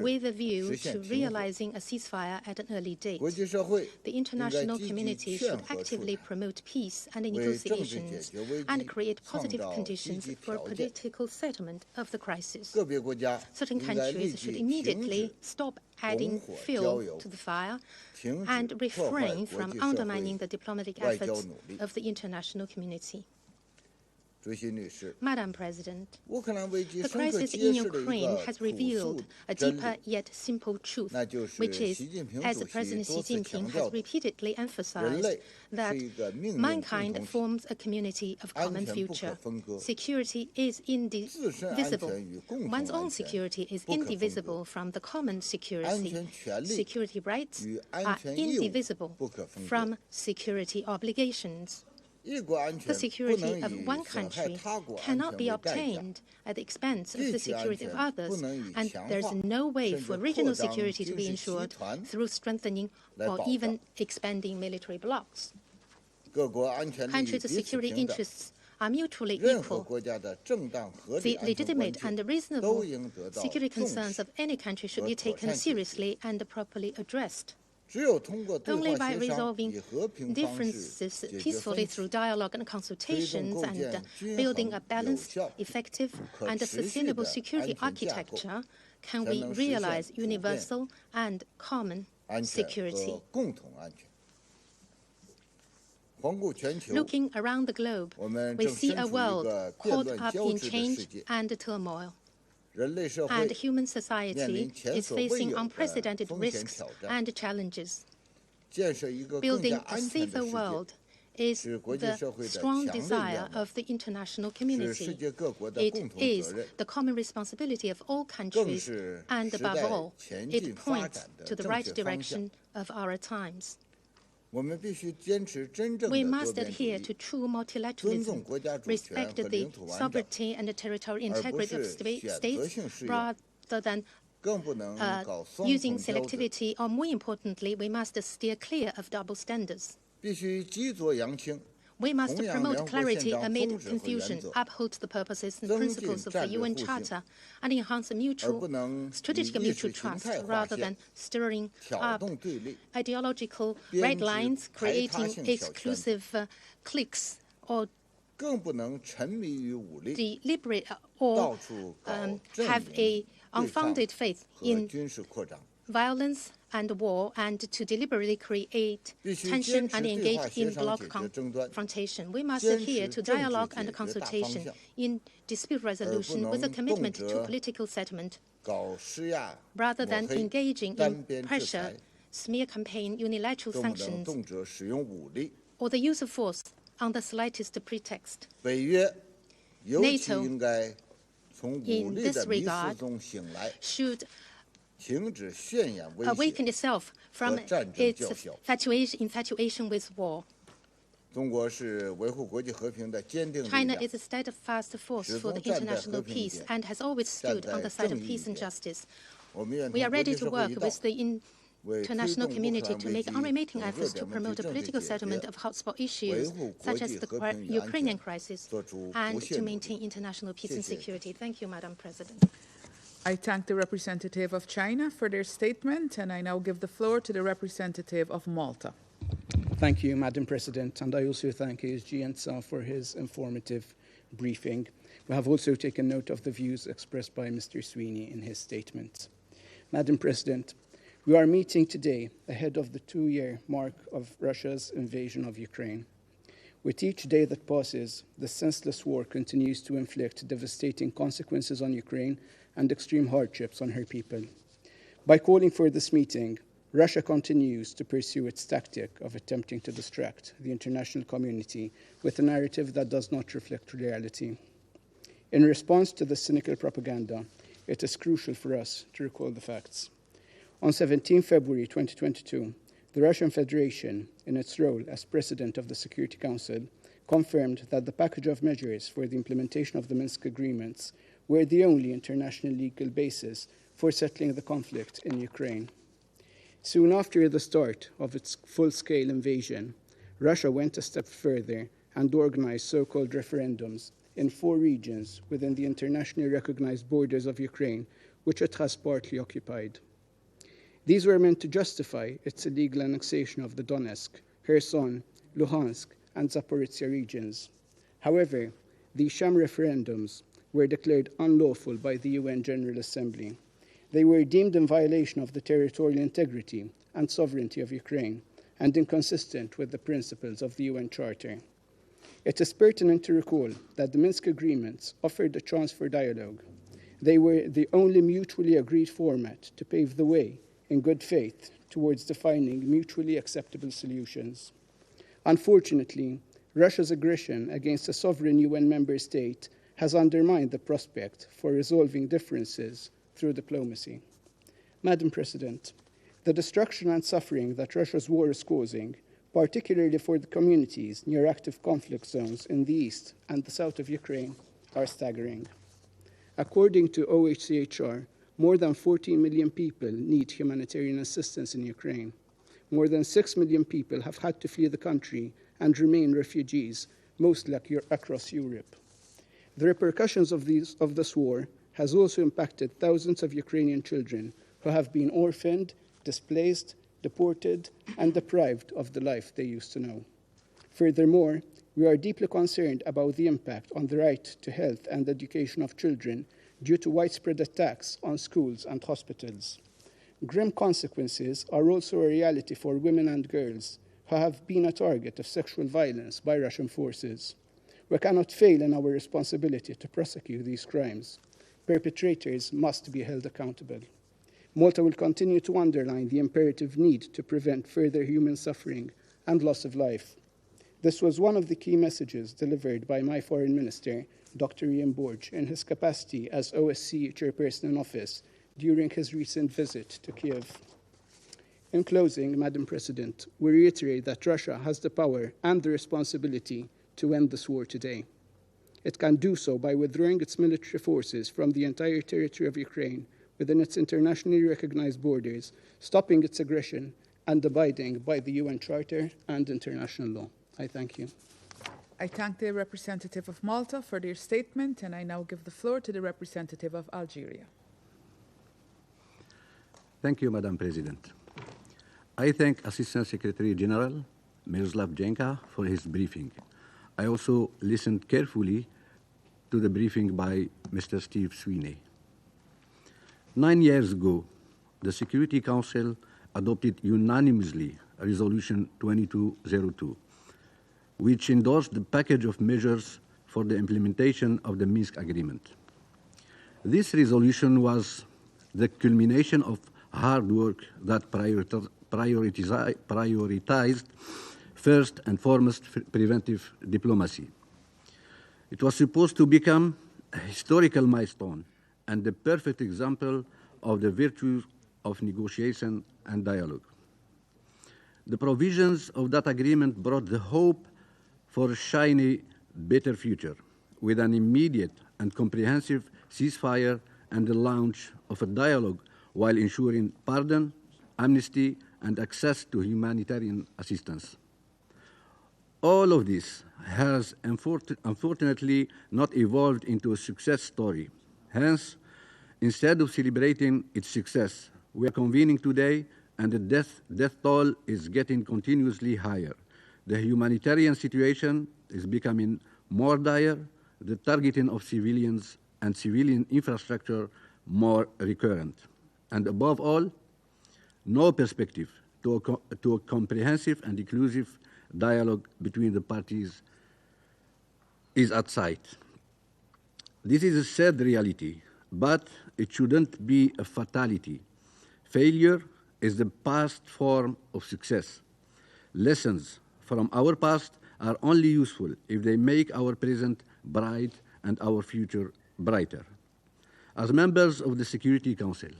with a view to realizing a ceasefire at an early date. The international community should actively promote peace and negotiations and create positive conditions for a political settlement of the crisis. Certain countries should immediately stop adding fuel to the fire and refrain from undermining the diplomatic efforts of the international community. Madam President, the crisis in Ukraine has revealed a deeper yet simple truth, which is, as President Xi Jinping has repeatedly emphasized, that mankind forms a community of common future. Security is indivisible. One's own security is indivisible from the common security. Security rights are indivisible from security obligations. The security of one country cannot be obtained at the expense of the security of others, and there's no way for regional security to be ensured through strengthening or even expanding military blocs. Countries' security interests are mutually equal. The legitimate and reasonable security concerns of any country should be taken seriously and properly addressed. Only by resolving differences peacefully through dialogue and consultations and building a balanced, effective, and sustainable security architecture can we realize universal and common security. Looking around the globe, we see a world caught up in change and turmoil. And human society is facing unprecedented risks and challenges. Building a safer world is the strong desire of the international community. It is the common responsibility of all countries, and above all, it points to the right direction of our times. We must adhere to true multilateralism, respect the sovereignty and the territorial integrity of states, rather than using selectivity, or more importantly, we must steer clear of double standards. We must promote clarity amid confusion, uphold the purposes and principles of the UN Charter, and enhance strategic mutual trust rather than stirring up ideological red lines, creating exclusive cliques, or deliberate or have an unfounded faith in violence and war, and to deliberately create tension and engage in bloc confrontation. We must adhere to dialogue and consultation in dispute resolution with a commitment to political settlement, rather than engaging in pressure, smear campaign, unilateral sanctions, or the use of force on the slightest pretext. NATO, in this regard, should awaken itself from its infatuation with war. China is a steadfast force for the international peace and has always stood on the side of peace and justice. We are ready to work with the international community to make unremitting efforts to promote a political settlement of hotspot issues, such as the Ukrainian crisis, and to maintain international peace and security. Thank you, Madam President. I thank the representative of China for their statement, and I now give the floor to the representative of Malta. Thank you, Madam President, and I also thank ESG and for his informative briefing. We have also taken note of the views expressed by Mr. Sweeney in his statement. Madam President, we are meeting today ahead of the 2-year mark of Russia's invasion of Ukraine. With each day that passes, the senseless war continues to inflict devastating consequences on Ukraine and extreme hardships on her people. By calling for this meeting, Russia continues to pursue its tactic of attempting to distract the international community with a narrative that does not reflect reality. In response to this cynical propaganda, it is crucial for us to recall the facts. On 17 February 2022, the Russian Federation, in its role as President of the Security Council, confirmed that the package of measures for the implementation of the Minsk agreements were the only international legal basis for settling the conflict in Ukraine. Soon after the start of its full-scale invasion, Russia went a step further and organized so-called referendums in 4 regions within the internationally recognized borders of Ukraine, which it has partly occupied. These were meant to justify its illegal annexation of the Donetsk, Kherson, Luhansk, and Zaporizhia regions. However, these sham referendums were declared unlawful by the UN General Assembly. They were deemed in violation of the territorial integrity and sovereignty of Ukraine and inconsistent with the principles of the UN Charter. It is pertinent to recall that the Minsk agreements offered a chance for dialogue. They were the only mutually agreed format to pave the way, in good faith, towards defining mutually acceptable solutions. Unfortunately, Russia's aggression against a sovereign UN member state has undermined the prospect for resolving differences through diplomacy. Madam President, the destruction and suffering that Russia's war is causing, particularly for the communities near active conflict zones in the east and the south of Ukraine, are staggering. According to OHCHR, more than 14 million people need humanitarian assistance in Ukraine. More than 6 million people have had to flee the country and remain refugees, mostly across Europe. The repercussions of this war has also impacted thousands of Ukrainian children who have been orphaned, displaced, deported, and deprived of the life they used to know. Furthermore, we are deeply concerned about the impact on the right to health and education of children due to widespread attacks on schools and hospitals. Grim consequences are also a reality for women and girls who have been a target of sexual violence by Russian forces. We cannot fail in our responsibility to prosecute these crimes. Perpetrators must be held accountable. Malta will continue to underline the imperative need to prevent further human suffering and loss of life. This was one of the key messages delivered by my Foreign Minister, Dr. Ian Borge, in his capacity as OSCE Chairperson in Office during his recent visit to Kiev. In closing, Madam President, we reiterate that Russia has the power and the responsibility to end this war today. It can do so by withdrawing its military forces from the entire territory of Ukraine within its internationally recognized borders, stopping its aggression, and abiding by the UN Charter and international law. I thank you. I thank the representative of Malta for their statement, and I now give the floor to the representative of Algeria. Thank you, Madam President. I thank Assistant Secretary General Miroslav Jenka for his briefing. I also listened carefully to the briefing by Mr. Steve Sweeney. 9 years ago, the Security Council adopted unanimously Resolution 2202, which endorsed the package of measures for the implementation of the Minsk Agreement. This resolution was the culmination of hard work that prioritized first and foremost preventive diplomacy. It was supposed to become a historical milestone and the perfect example of the virtues of negotiation and dialogue. The provisions of that agreement brought the hope for a shiny, better future, with an immediate and comprehensive ceasefire and the launch of a dialogue while ensuring pardon, amnesty, and access to humanitarian assistance. All of this has unfortunately not evolved into a success story. Hence, instead of celebrating its success, we are convening today, and the death toll is getting continuously higher. The humanitarian situation is becoming more dire, the targeting of civilians and civilian infrastructure more recurrent. And above all, no perspective to a comprehensive and inclusive dialogue between the parties is at sight. This is a sad reality, but it shouldn't be a fatality. Failure is the past form of success. Lessons from our past are only useful if they make our present bright and our future brighter. As members of the Security Council,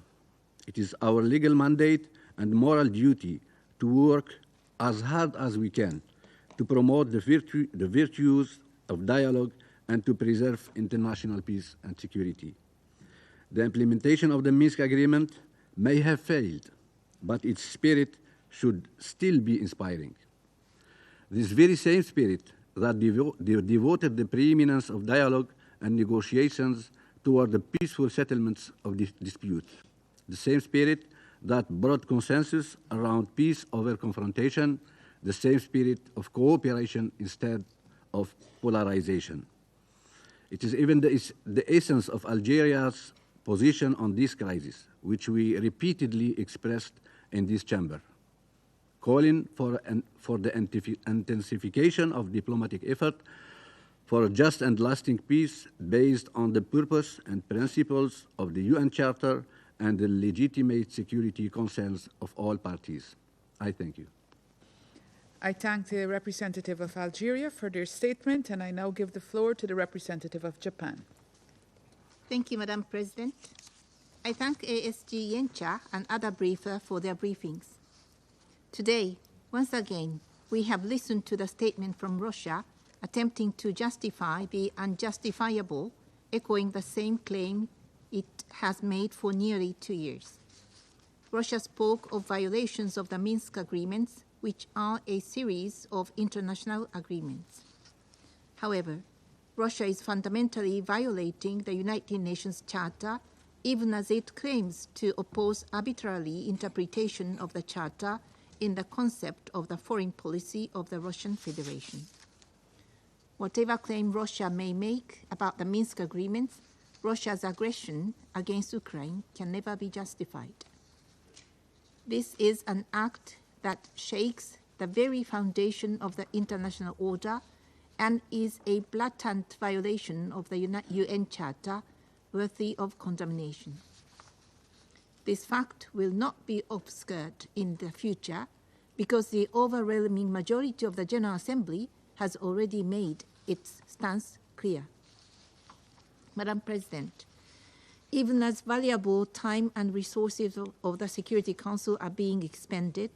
it is our legal mandate and moral duty to work as hard as we can to promote the virtues of dialogue and to preserve international peace and security. The implementation of the Minsk Agreement may have failed, but its spirit should still be inspiring. This very same spirit that devoted the preeminence of dialogue and negotiations toward the peaceful settlements of this dispute. The same spirit that brought consensus around peace over confrontation, the same spirit of cooperation instead of polarization. It is even the essence of Algeria's position on this crisis, which we repeatedly expressed in this chamber, calling for the intensification of diplomatic effort for a just and lasting peace based on the purpose and principles of the UN Charter and the legitimate security concerns of all parties. I thank you. I thank the representative of Algeria for their statement, and I now give the floor to the representative of Japan. Thank you, Madam President. I thank ASG Yencha and other briefers for their briefings. Today, once again, we have listened to the statement from Russia attempting to justify the unjustifiable, echoing the same claim it has made for nearly 2 years. Russia spoke of violations of the Minsk agreements, which are a series of international agreements. However, Russia is fundamentally violating the United Nations Charter, even as it claims to oppose arbitrary interpretation of the Charter in the concept of the foreign policy of the Russian Federation. Whatever claim Russia may make about the Minsk agreements, Russia's aggression against Ukraine can never be justified. This is an act that shakes the very foundation of the international order and is a blatant violation of the UN Charter worthy of condemnation. This fact will not be obscured in the future because the overwhelming majority of the General Assembly has already made its stance clear. Madam President, even as valuable time and resources of the Security Council are being expended,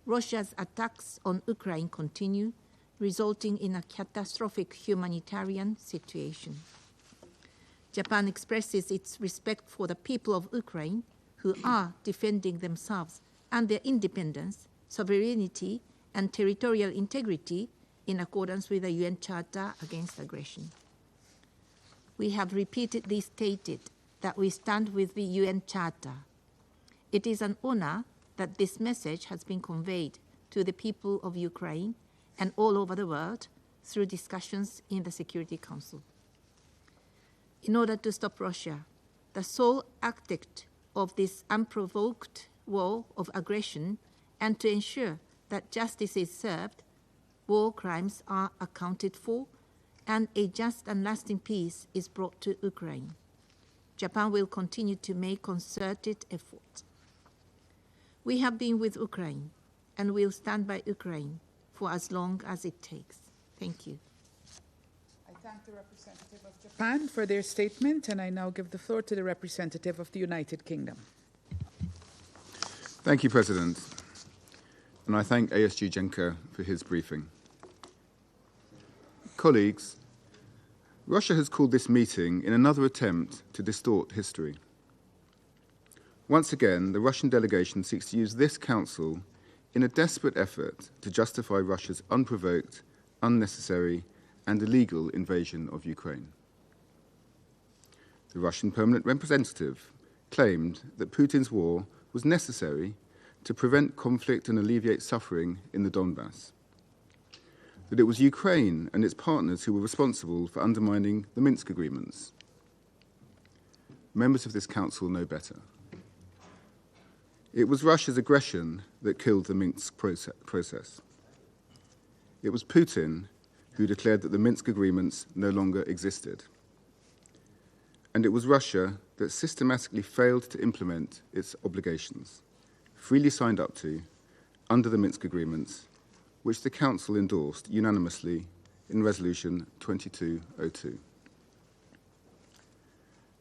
Russia's attacks on Ukraine continue, resulting in a catastrophic humanitarian situation. Japan expresses its respect for the people of Ukraine who are defending themselves and their independence, sovereignty, and territorial integrity in accordance with the UN Charter Against Aggression. We have repeatedly stated that we stand with the UN Charter. It is an honor that this message has been conveyed to the people of Ukraine and all over the world through discussions in the Security Council. In order to stop Russia, the sole architect of this unprovoked war of aggression, and to ensure that justice is served, war crimes are accounted for, and a just and lasting peace is brought to Ukraine. Japan will continue to make concerted efforts. We have been with Ukraine and will stand by Ukraine for as long as it takes. Thank you. I thank the representative of Japan for their statement, and I now give the floor to the representative of the United Kingdom. Thank you, President. And I thank ASG Jenker for his briefing. Colleagues, Russia has called this meeting in another attempt to distort history. Once again, the Russian delegation seeks to use this council in a desperate effort to justify Russia's unprovoked, unnecessary, and illegal invasion of Ukraine. The Russian permanent representative claimed that Putin's war was necessary to prevent conflict and alleviate suffering in the Donbass, that it was Ukraine and its partners who were responsible for undermining the Minsk agreements. Members of this council know better. It was Russia's aggression that killed the Minsk process. It was Putin who declared that the Minsk agreements no longer existed. And it was Russia that systematically failed to implement its obligations, freely signed up to under the Minsk agreements, which the Council endorsed unanimously in Resolution 2202.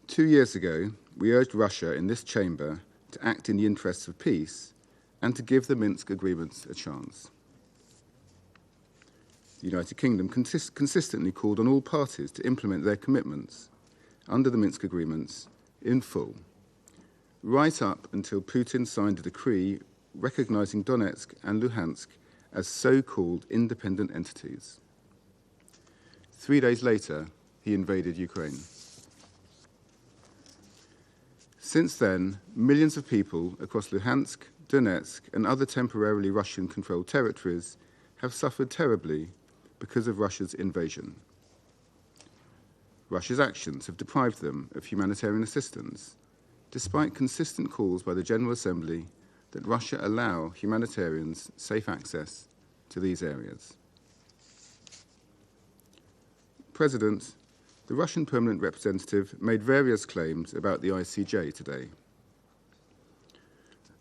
2 years ago, we urged Russia in this chamber to act in the interests of peace and to give the Minsk agreements a chance. The United Kingdom consistently called on all parties to implement their commitments under the Minsk agreements in full, right up until Putin signed a decree recognizing Donetsk and Luhansk as so-called independent entities. 3 days later, he invaded Ukraine. Since then, millions of people across Luhansk, Donetsk, and other temporarily Russian-controlled territories have suffered terribly because of Russia's invasion. Russia's actions have deprived them of humanitarian assistance, despite consistent calls by the General Assembly that Russia allow humanitarians safe access to these areas. President, the Russian permanent representative made various claims about the ICJ today.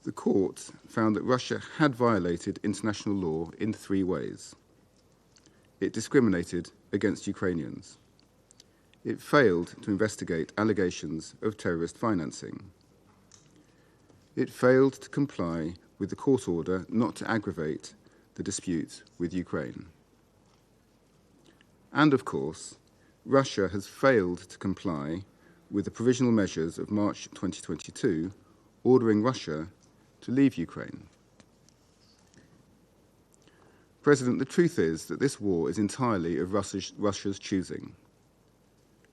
The court found that Russia had violated international law in 3 ways. It discriminated against Ukrainians. It failed to investigate allegations of terrorist financing. It failed to comply with the court order not to aggravate the dispute with Ukraine. And of course, Russia has failed to comply with the provisional measures of March 2022, ordering Russia to leave Ukraine. President, the truth is that this war is entirely of Russia's choosing.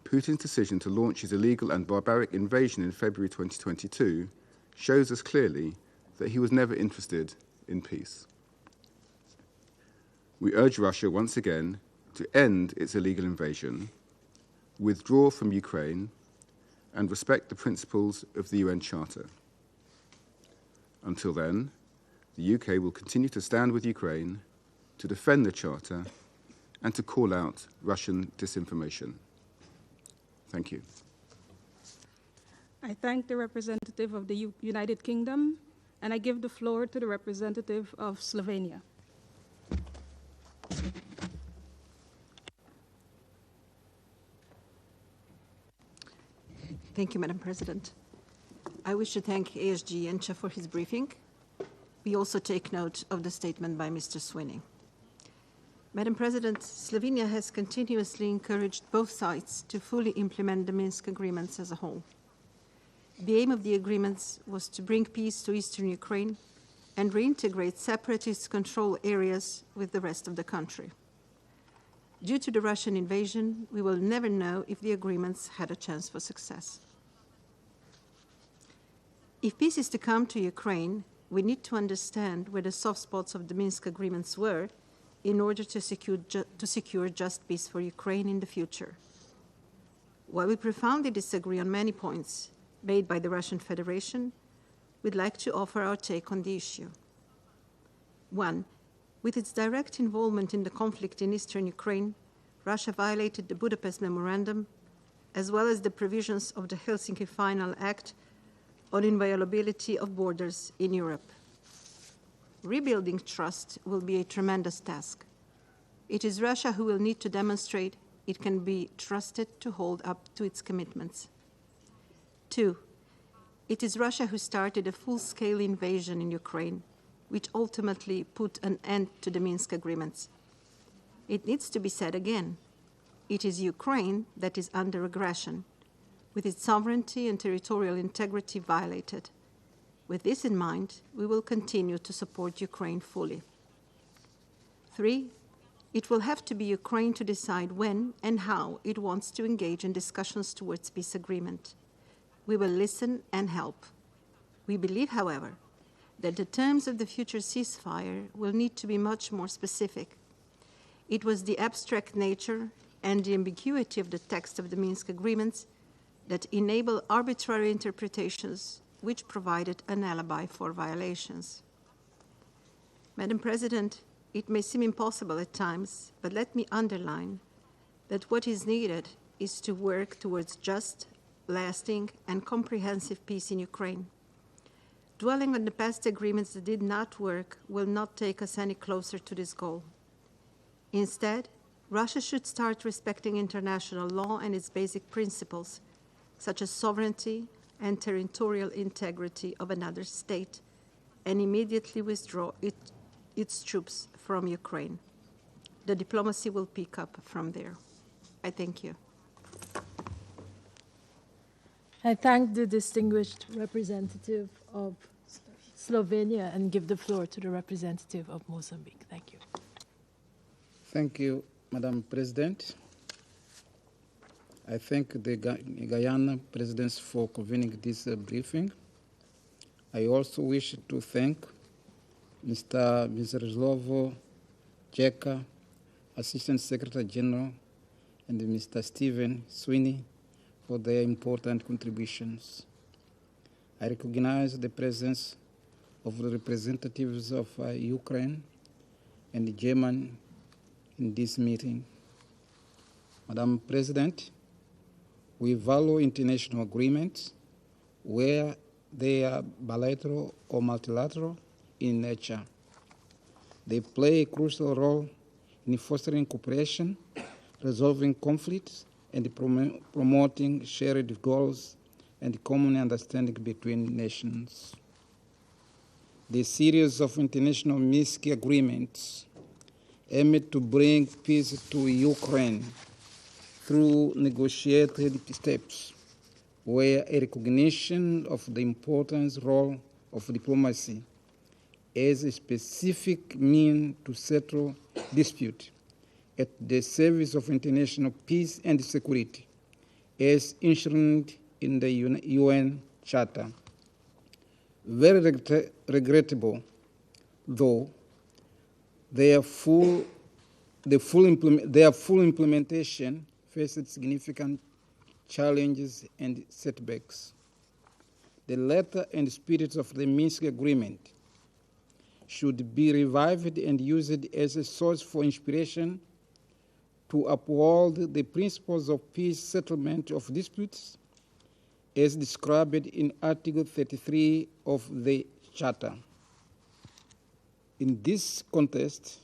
Putin's decision to launch his illegal and barbaric invasion in February 2022 shows us clearly that he was never interested in peace. We urge Russia once again to end its illegal invasion, withdraw from Ukraine, and respect the principles of the UN Charter. Until then, the UK will continue to stand with Ukraine, to defend the Charter, and to call out Russian disinformation. Thank you. I thank the representative of the United Kingdom, and I give the floor to the representative of Slovenia. Thank you, Madam President. I wish to thank ASG Jenča for his briefing. We also take note of the statement by Mr. Sweeney. Madam President, Slovenia has continuously encouraged both sides to fully implement the Minsk agreements as a whole. The aim of the agreements was to bring peace to eastern Ukraine and reintegrate separatist control areas with the rest of the country. Due to the Russian invasion, we will never know if the agreements had a chance for success. If peace is to come to Ukraine, we need to understand where the soft spots of the Minsk agreements were in order to secure just peace for Ukraine in the future. While we profoundly disagree on many points made by the Russian Federation, we'd like to offer our take on the issue. 1. With its direct involvement in the conflict in eastern Ukraine, Russia violated the Budapest Memorandum, as well as the provisions of the Helsinki Final Act on inviolability of borders in Europe. Rebuilding trust will be a tremendous task. It is Russia who will need to demonstrate it can be trusted to hold up to its commitments. 2. It is Russia who started a full-scale invasion in Ukraine, which ultimately put an end to the Minsk agreements. It needs to be said again. It is Ukraine that is under aggression, with its sovereignty and territorial integrity violated. With this in mind, we will continue to support Ukraine fully. 3. It will have to be Ukraine to decide when and how it wants to engage in discussions towards peace agreement. We will listen and help. We believe, however, that the terms of the future ceasefire will need to be much more specific. It was the abstract nature and the ambiguity of the text of the Minsk agreements that enable arbitrary interpretations which provided an alibi for violations. Madam President, it may seem impossible at times, but let me underline that what is needed is to work towards just, lasting, and comprehensive peace in Ukraine. Dwelling on the past agreements that did not work will not take us any closer to this goal. Instead, Russia should start respecting international law and its basic principles, such as sovereignty and territorial integrity of another state, and immediately withdraw its troops from Ukraine. The diplomacy will pick up from there. I thank you. I thank the distinguished representative of Slovenia and give the floor to the representative of Mozambique. Thank you. Thank you, Madam President. I thank the Guyana presidency for convening this briefing. I also wish to thank Mr. Mizarlovo Jeka, Assistant Secretary General, and Mr. Stephen Sweeney for their important contributions. I recognize the presence of the representatives of Ukraine and Germany in this meeting. Madam President, we value international agreements where they are bilateral or multilateral in nature. They play a crucial role in fostering cooperation, resolving conflicts, and promoting shared goals and common understanding between nations. The series of international Minsk agreements aimed to bring peace to Ukraine through negotiated steps were a recognition of the important role of diplomacy as a specific means to settle dispute at the service of international peace and security, as enshrined in the UN Charter. Very regrettable, though, their full implementation faced significant challenges and setbacks. The letter and spirit of the Minsk Agreement should be revived and used as a source for inspiration to uphold the principles of peace settlement of disputes as described in Article 33 of the Charter. In this context,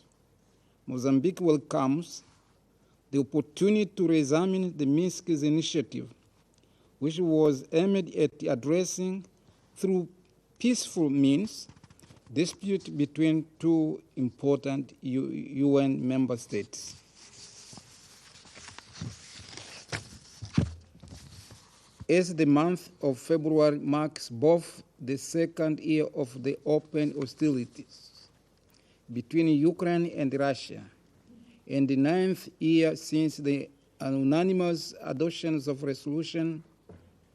Mozambique welcomes the opportunity to re-examine the Minsk initiative, which was aimed at addressing, through peaceful means, dispute between two important UN member states. As the month of February marks both the second year of the open hostilities between Ukraine and Russia, and the 9th year since the unanimous adoptions of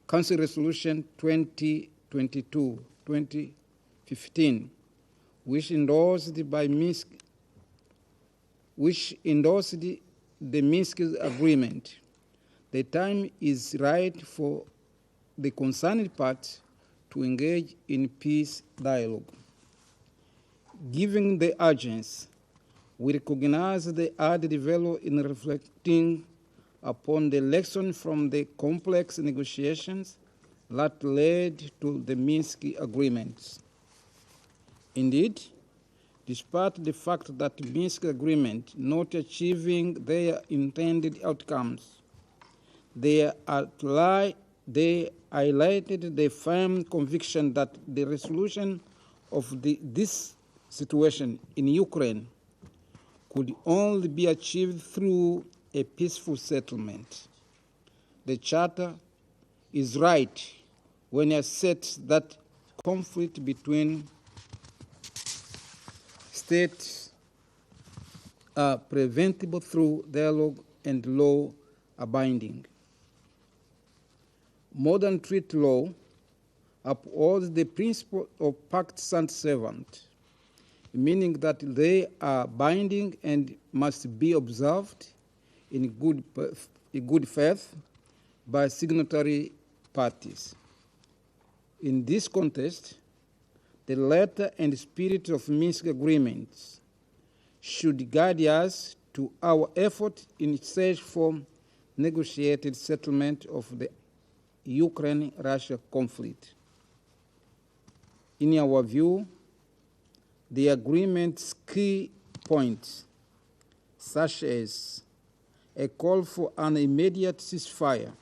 Council Resolution 2022-2015, which endorsed the Minsk Agreement. The time is right for the concerned parties to engage in peace dialogue. Given the urgency, we recognize the added value in reflecting upon the lesson from the complex negotiations that led to the Minsk agreements. Indeed, despite the fact that the Minsk agreement not achieving their intended outcomes, they highlighted the firm conviction that the resolution of this situation in Ukraine could only be achieved through a peaceful settlement. The Charter is right when it asserts that conflict between states are preventable through dialogue and law abiding. Modern treaty law upholds the principle of pact sunt servant, meaning that they are binding and must be observed in good faith by signatory parties. In this context, the letter and spirit of Minsk agreements should guide us to our effort in search for negotiated settlement of the Ukraine-Russia conflict. In our view, the agreement's key points, such as a call for an immediate ceasefire,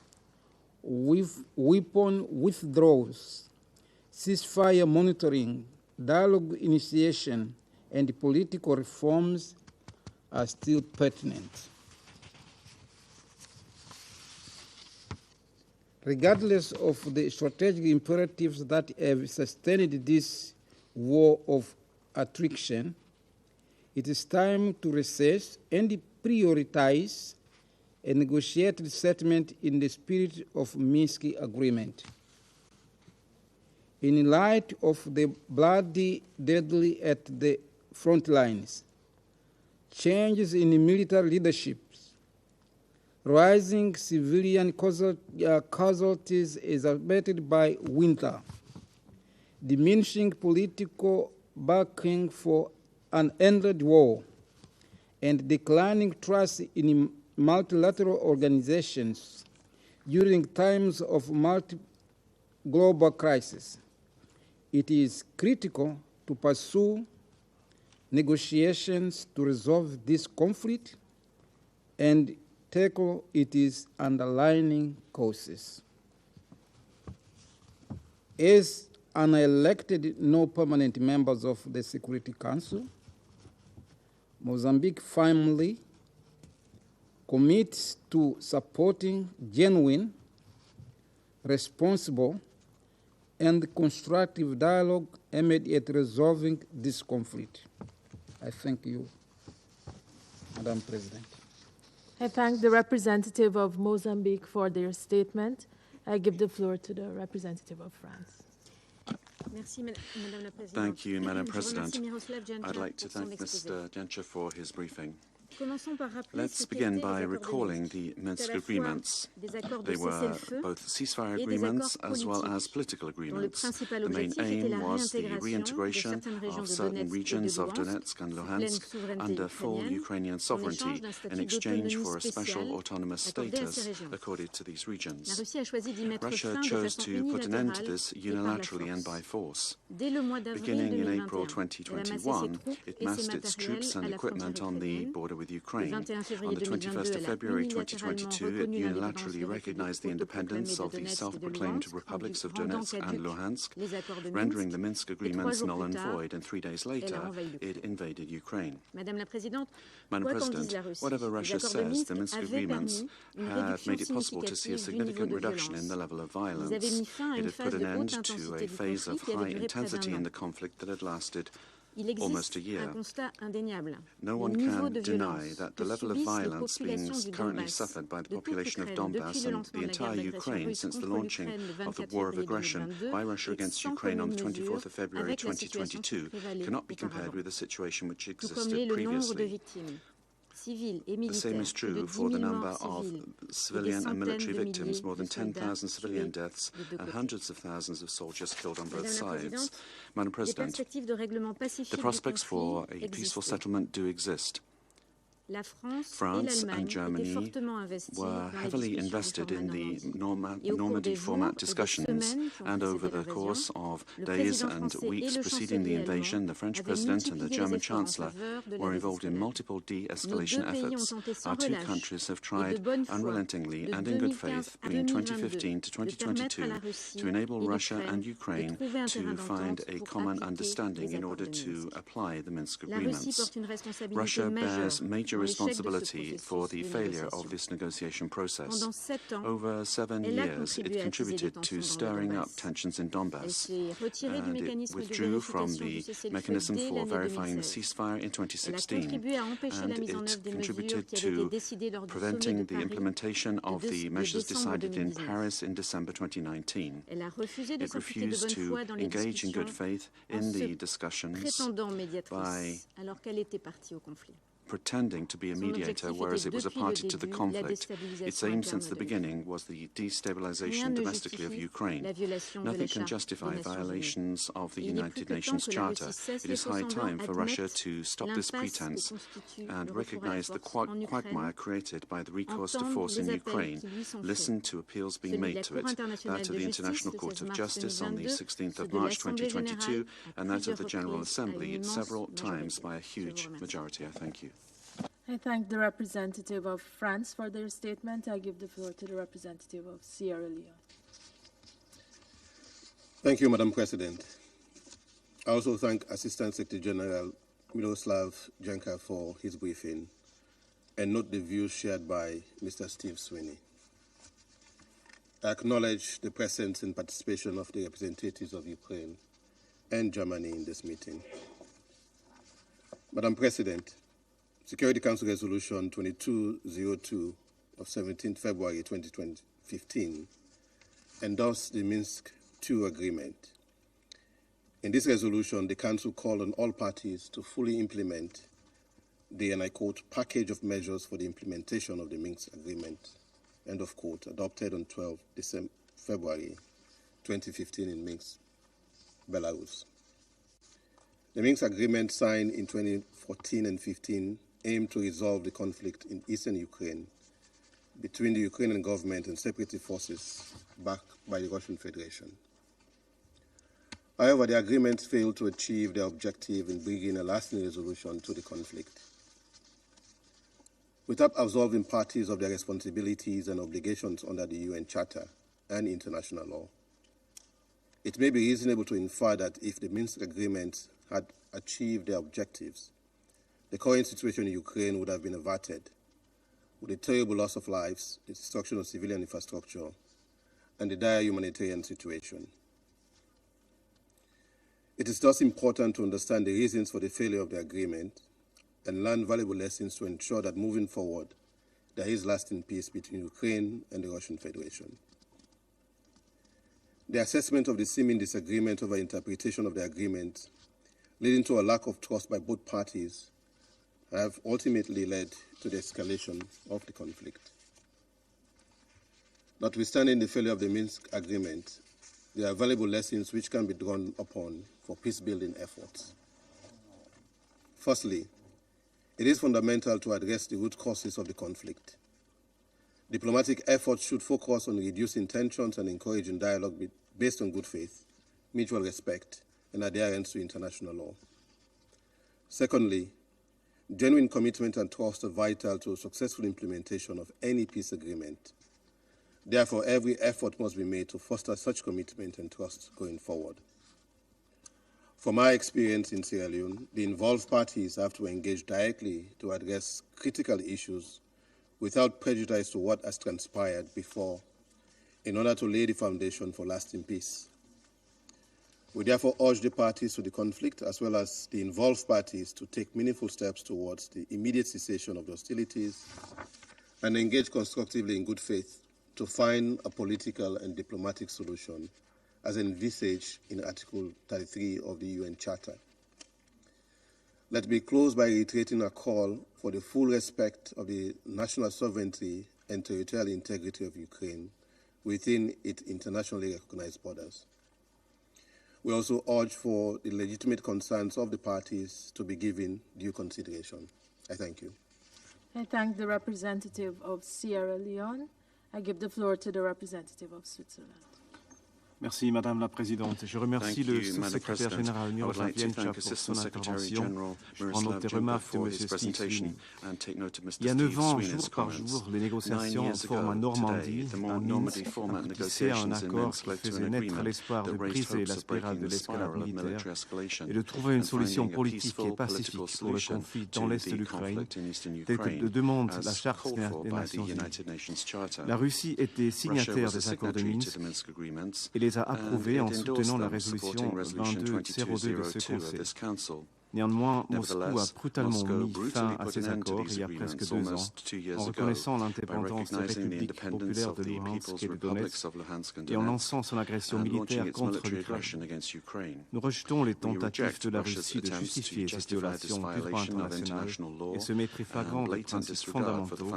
with weapon withdrawals, ceasefire monitoring, dialogue initiation, and political reforms are still pertinent. Regardless of the strategic imperatives that have sustained this war of attrition, it is time to recess and prioritize a negotiated settlement in the spirit of Minsk agreement. In light of the bloody deadly at the front lines, changes in military leadership, rising civilian casualties exacerbated by winter, diminishing political backing for an ended war, and declining trust in multilateral organizations during times of global crisis. It is critical to pursue negotiations to resolve this conflict and tackle its underlying causes. As unelected non-permanent members of the Security Council, Mozambique firmly commits to supporting genuine, responsible, and constructive dialogue aimed at resolving this conflict. I thank you, Madam President. I thank the representative of Mozambique for their statement. I give the floor to the representative of France. Thank you, Madam President. I'd like to thank Mr. Genscher for his briefing. Let's begin by recalling the Minsk agreements. They were both ceasefire agreements as well as political agreements. The main aim was the reintegration of certain regions of Donetsk and Luhansk under full Ukrainian sovereignty in exchange for a special autonomous status accorded to these regions. Russia chose to put an end to this unilaterally and by force. Beginning in April 2021, it massed its troops and equipment on the border with Ukraine. On the 21st of February 2022, it unilaterally recognized the independence of the self-proclaimed republics of Donetsk and Luhansk, rendering the Minsk agreements null and void, and 3 days later, it invaded Ukraine. Madam President, whatever Russia says, the Minsk agreements have made it possible to see a significant reduction in the level of violence. It had put an end to a phase of high intensity in the conflict that had lasted almost a year. No one can deny that the level of violence being currently suffered by the population of Donbass and the entire Ukraine since the launching of the war of aggression by Russia against Ukraine on the 24th of February 2022 cannot be compared with the situation which existed previously. The same is true for the number of civilian and military victims, more than 10,000 civilian deaths and hundreds of thousands of soldiers killed on both sides. Madam President, the prospects for a peaceful settlement do exist. France and Germany were heavily invested in the Normandy format discussions, and over the course of days and weeks preceding the invasion, the French President and the German Chancellor were involved in multiple de-escalation efforts. Our two countries have tried unrelentingly and in good faith between 2015 to 2022 to enable Russia and Ukraine to find a common understanding in order to apply the Minsk agreements. Russia bears major responsibility for the failure of this negotiation process. Over 7 years, it contributed to stirring up tensions in Donbass, and it withdrew from the mechanism for verifying the ceasefire in 2016, and it contributed to preventing the implementation of the measures decided in Paris in December 2019. It refused to engage in good faith in the discussions by pretending to be a mediator, whereas it was a party to the conflict. Its aim since the beginning was the destabilization domestically of Ukraine. Nothing can justify violations of the United Nations Charter. It is high time for Russia to stop this pretense and recognize the quagmire created by the recourse to force in Ukraine, listen to appeals being made to it, that of the International Court of Justice on the 16th of March 2022, and that of the General Assembly several times by a huge majority. I thank you. I thank the representative of France for their statement. I give the floor to the representative of Sierra Leone. Thank you, Madam President. I also thank Assistant Secretary General Miroslav Jenka for his briefing and note the views shared by Mr. Steve Sweeney. I acknowledge the presence and participation of the representatives of Ukraine and Germany in this meeting. Madam President, Security Council Resolution 2202 of 17 February 2015 endorsed the Minsk II agreement. In this resolution, the Council called on all parties to fully implement the, and I quote, package of measures for the implementation of the Minsk agreement, end of quote, adopted on 12 February 2015 in Minsk, Belarus. The Minsk agreement signed in 2014 and 15 aimed to resolve the conflict in eastern Ukraine between the Ukrainian government and separatist forces backed by the Russian Federation. However, the agreement failed to achieve their objective in bringing a lasting resolution to the conflict. Without absolving parties of their responsibilities and obligations under the UN Charter and international law, it may be reasonable to infer that if the Minsk agreement had achieved their objectives, the current situation in Ukraine would have been averted, with a terrible loss of lives, the destruction of civilian infrastructure, and the dire humanitarian situation. It is thus important to understand the reasons for the failure of the agreement and learn valuable lessons to ensure that moving forward, there is lasting peace between Ukraine and the Russian Federation. The assessment of the seeming disagreement over interpretation of the agreement, leading to a lack of trust by both parties, have ultimately led to the escalation of the conflict. Notwithstanding the failure of the Minsk agreement, there are valuable lessons which can be drawn upon for peace-building efforts. Firstly, it is fundamental to address the root causes of the conflict. Diplomatic efforts should focus on reducing tensions and encouraging dialogue based on good faith, mutual respect, and adherence to international law. Secondly, genuine commitment and trust are vital to a successful implementation of any peace agreement. Therefore, every effort must be made to foster such commitment and trust going forward. From my experience in Sierra Leone, the involved parties have to engage directly to address critical issues without prejudice to what has transpired before, in order to lay the foundation for lasting peace. We therefore urge the parties to the conflict, as well as the involved parties, to take meaningful steps towards the immediate cessation of the hostilities and engage constructively in good faith to find a political and diplomatic solution as envisaged in Article 33 of the UN Charter. Let me close by reiterating a call for the full respect of the national sovereignty and territorial integrity of Ukraine within its internationally recognized borders. We also urge for the legitimate concerns of the parties to be given due consideration. I thank you. I thank the representative of Sierra Leone. I give the floor to the representative of Switzerland. Merci Madame la Présidente. Je remercie le sous-secrétaire général Miroslav Jenča pour son intervention. Je prends note des remarques de M. Stivini. Il y a 9 ans, jour par jour, les négociations en forme à Normandie, à Minsk, aboutissaient à un accord qui faisait naître l'espoir de briser la spirale de l'escalade militaire et de trouver une solution politique et pacifique pour le conflit dans l'est de l'Ukraine, tel que le demande la Charte des Nations Unies. La Russie était signataire des accords de Minsk et les a approuvés en soutenant la résolution 2202 de ce Conseil. Néanmoins, Moscou a brutalement mis fin à ces accords il y a presque 2 ans, en reconnaissant l'indépendance des républiques populaires de Luhansk et de Donetsk et en lançant son agression militaire contre l'Ukraine. Nous rejetons les tentatives de la Russie de justifier cette violation du droit international et ce mépris flagrant des principes fondamentaux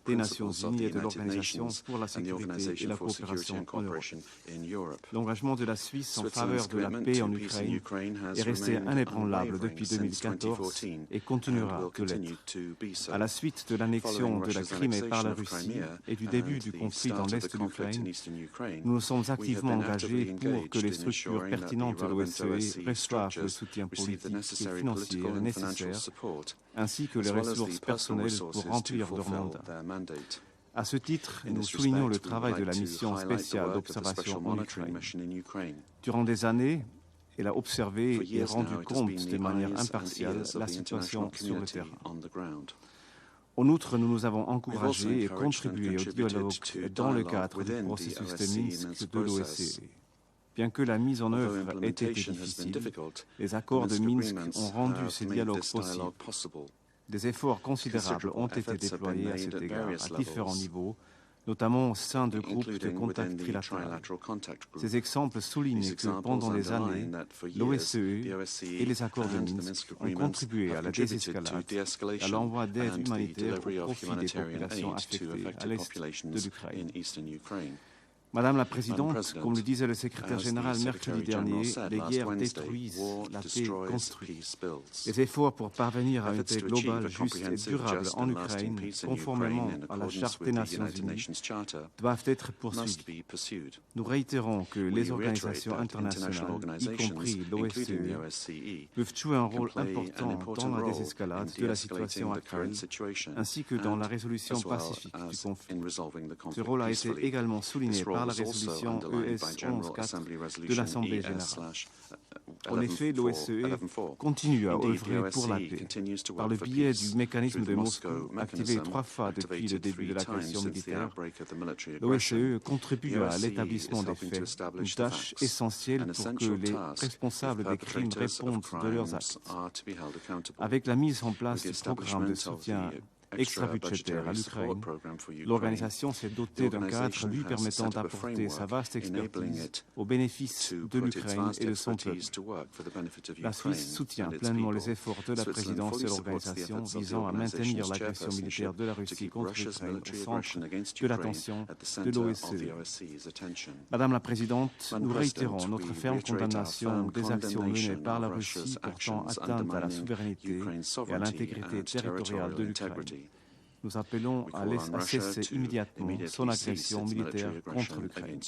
des Nations Unies et de l'Organisation pour la sécurité et la coopération en Europe. L'engagement de la Suisse en faveur de la paix en Ukraine est resté inébranlable depuis 2014 et continuera de l'être. À la suite de l'annexion de la Crimée par la Russie et du début du conflit dans l'est de l'Ukraine, nous nous sommes activement engagés pour que les structures pertinentes de l'OSCE reçoivent le soutien politique et financier nécessaire, ainsi que les ressources personnelles pour remplir leur mandat. À ce titre, nous soulignons le travail de la mission spéciale d'observation en Ukraine. Durant des années, elle a observé et rendu compte de manière impartiale la situation sur le terrain. En outre, nous nous avons encouragé et contribué au dialogue dans le cadre du processus de Minsk de l'OSCE. Bien que la mise en œuvre ait été difficile, les accords de Minsk ont rendu ce dialogue possible. Des efforts considérables ont été déployés à cet égard à différents niveaux, notamment au sein de groupes de contact trilatéral. Ces exemples soulignent que pendant des années, l'OSCE et les accords de Minsk ont contribué à la désescalade, à l'envoi d'aide humanitaire au profit des populations affectées à l'est de l'Ukraine. Madame la Présidente, comme le disait le secrétaire général mercredi dernier, les guerres détruisent, la paix construit. Les efforts pour parvenir à une paix globale, juste et durable en Ukraine, conformément à la Charte des Nations Unies, doivent être poursuivis. Nous réitérons que les organisations internationales, y compris l'OSCE, peuvent jouer un rôle important dans la désescalade de la situation actuelle, ainsi que dans la résolution pacifique du conflit. Ce rôle a été également souligné par la résolution ES 11.4 de l'Assemblée générale. En effet, l'OSCE continue à œuvrer pour la paix. Par le biais du mécanisme de Moscou, activé 3 fois depuis le début de l'agression militaire, l'OSCE contribue à l'établissement des faits, une tâche essentielle pour que les responsables des crimes répondent de leurs actes. Avec la mise en place du programme de soutien extra-budgétaire à l'Ukraine, l'organisation s'est dotée d'un cadre lui permettant d'apporter sa vaste expertise au bénéfice de l'Ukraine et de son peuple. La Suisse soutient pleinement les efforts de la présidence de l'organisation visant à maintenir l'agression militaire de la Russie contre l'Ukraine au centre de l'attention de l'OSCE. Madame la Présidente, nous réitérons notre ferme condamnation des actions menées par la Russie portant atteinte à la souveraineté et à l'intégrité territoriale de l'Ukraine. Nous appelons à cesser immédiatement son agression militaire contre l'Ukraine.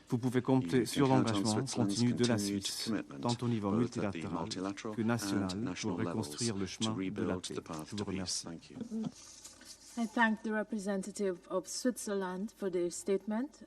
Vous pouvez compter sur l'engagement continu de la Suisse, tant au niveau multilatéral que national, pour reconstruire le chemin de la paix. Je vous remercie. I thank the representative of Switzerland for their statement.